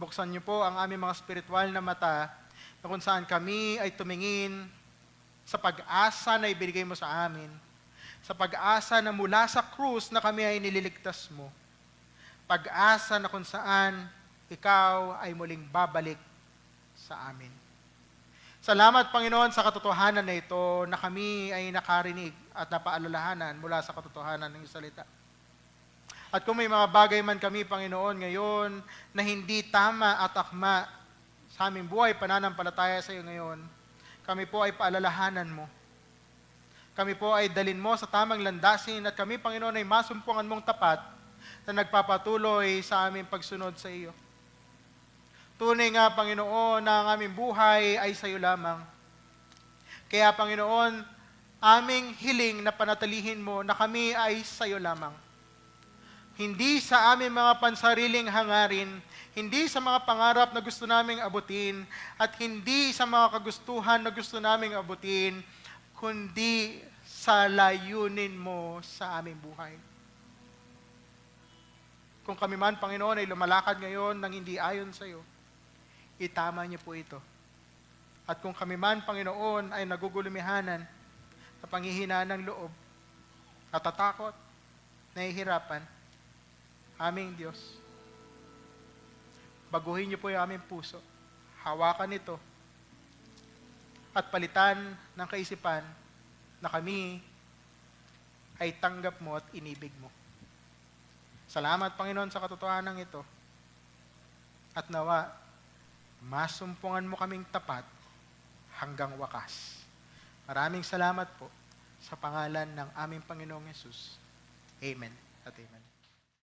Speaker 1: Buksan niyo po ang aming mga spiritual na mata na kung saan kami ay tumingin sa pag-asa na ibinigay mo sa amin, sa pag-asa na mula sa krus na kami ay nililigtas mo, pag-asa na kung saan ikaw ay muling babalik sa amin. Salamat, Panginoon, sa katotohanan na ito na kami ay nakarinig at napaalalahanan mula sa katotohanan ng salita. At kung may mga bagay man kami, Panginoon, ngayon na hindi tama at akma sa aming buhay, pananampalataya sa iyo ngayon, kami po ay paalalahanan mo. Kami po ay dalin mo sa tamang landasin at kami, Panginoon, ay masumpungan mong tapat na nagpapatuloy sa aming pagsunod sa iyo. Tunay nga, Panginoon, na ang aming buhay ay sa iyo lamang. Kaya, Panginoon, aming hiling na panatilihin mo na kami ay sa iyo lamang. Hindi sa aming mga pansariling hangarin, hindi sa mga pangarap na gusto naming abutin, at hindi sa mga kagustuhan na gusto naming abutin, kundi sa layunin mo sa aming buhay. Kung kami man, Panginoon, ay lumalakad ngayon ng hindi ayon sa iyo, itama niyo po ito. At kung kami man, Panginoon, ay nagugulumihanan sa panghihinaan ng loob, natatakot, nahihirapan, aming Diyos, baguhin niyo po yung aming puso, hawakan ito, at palitan ng kaisipan na kami ay tanggap mo at inibig mo. Salamat, Panginoon, sa katotohanan ito. At nawa, masumpungan mo kaming tapat hanggang wakas. Maraming salamat po sa pangalan ng aming Panginoong Yesus. Amen at amen.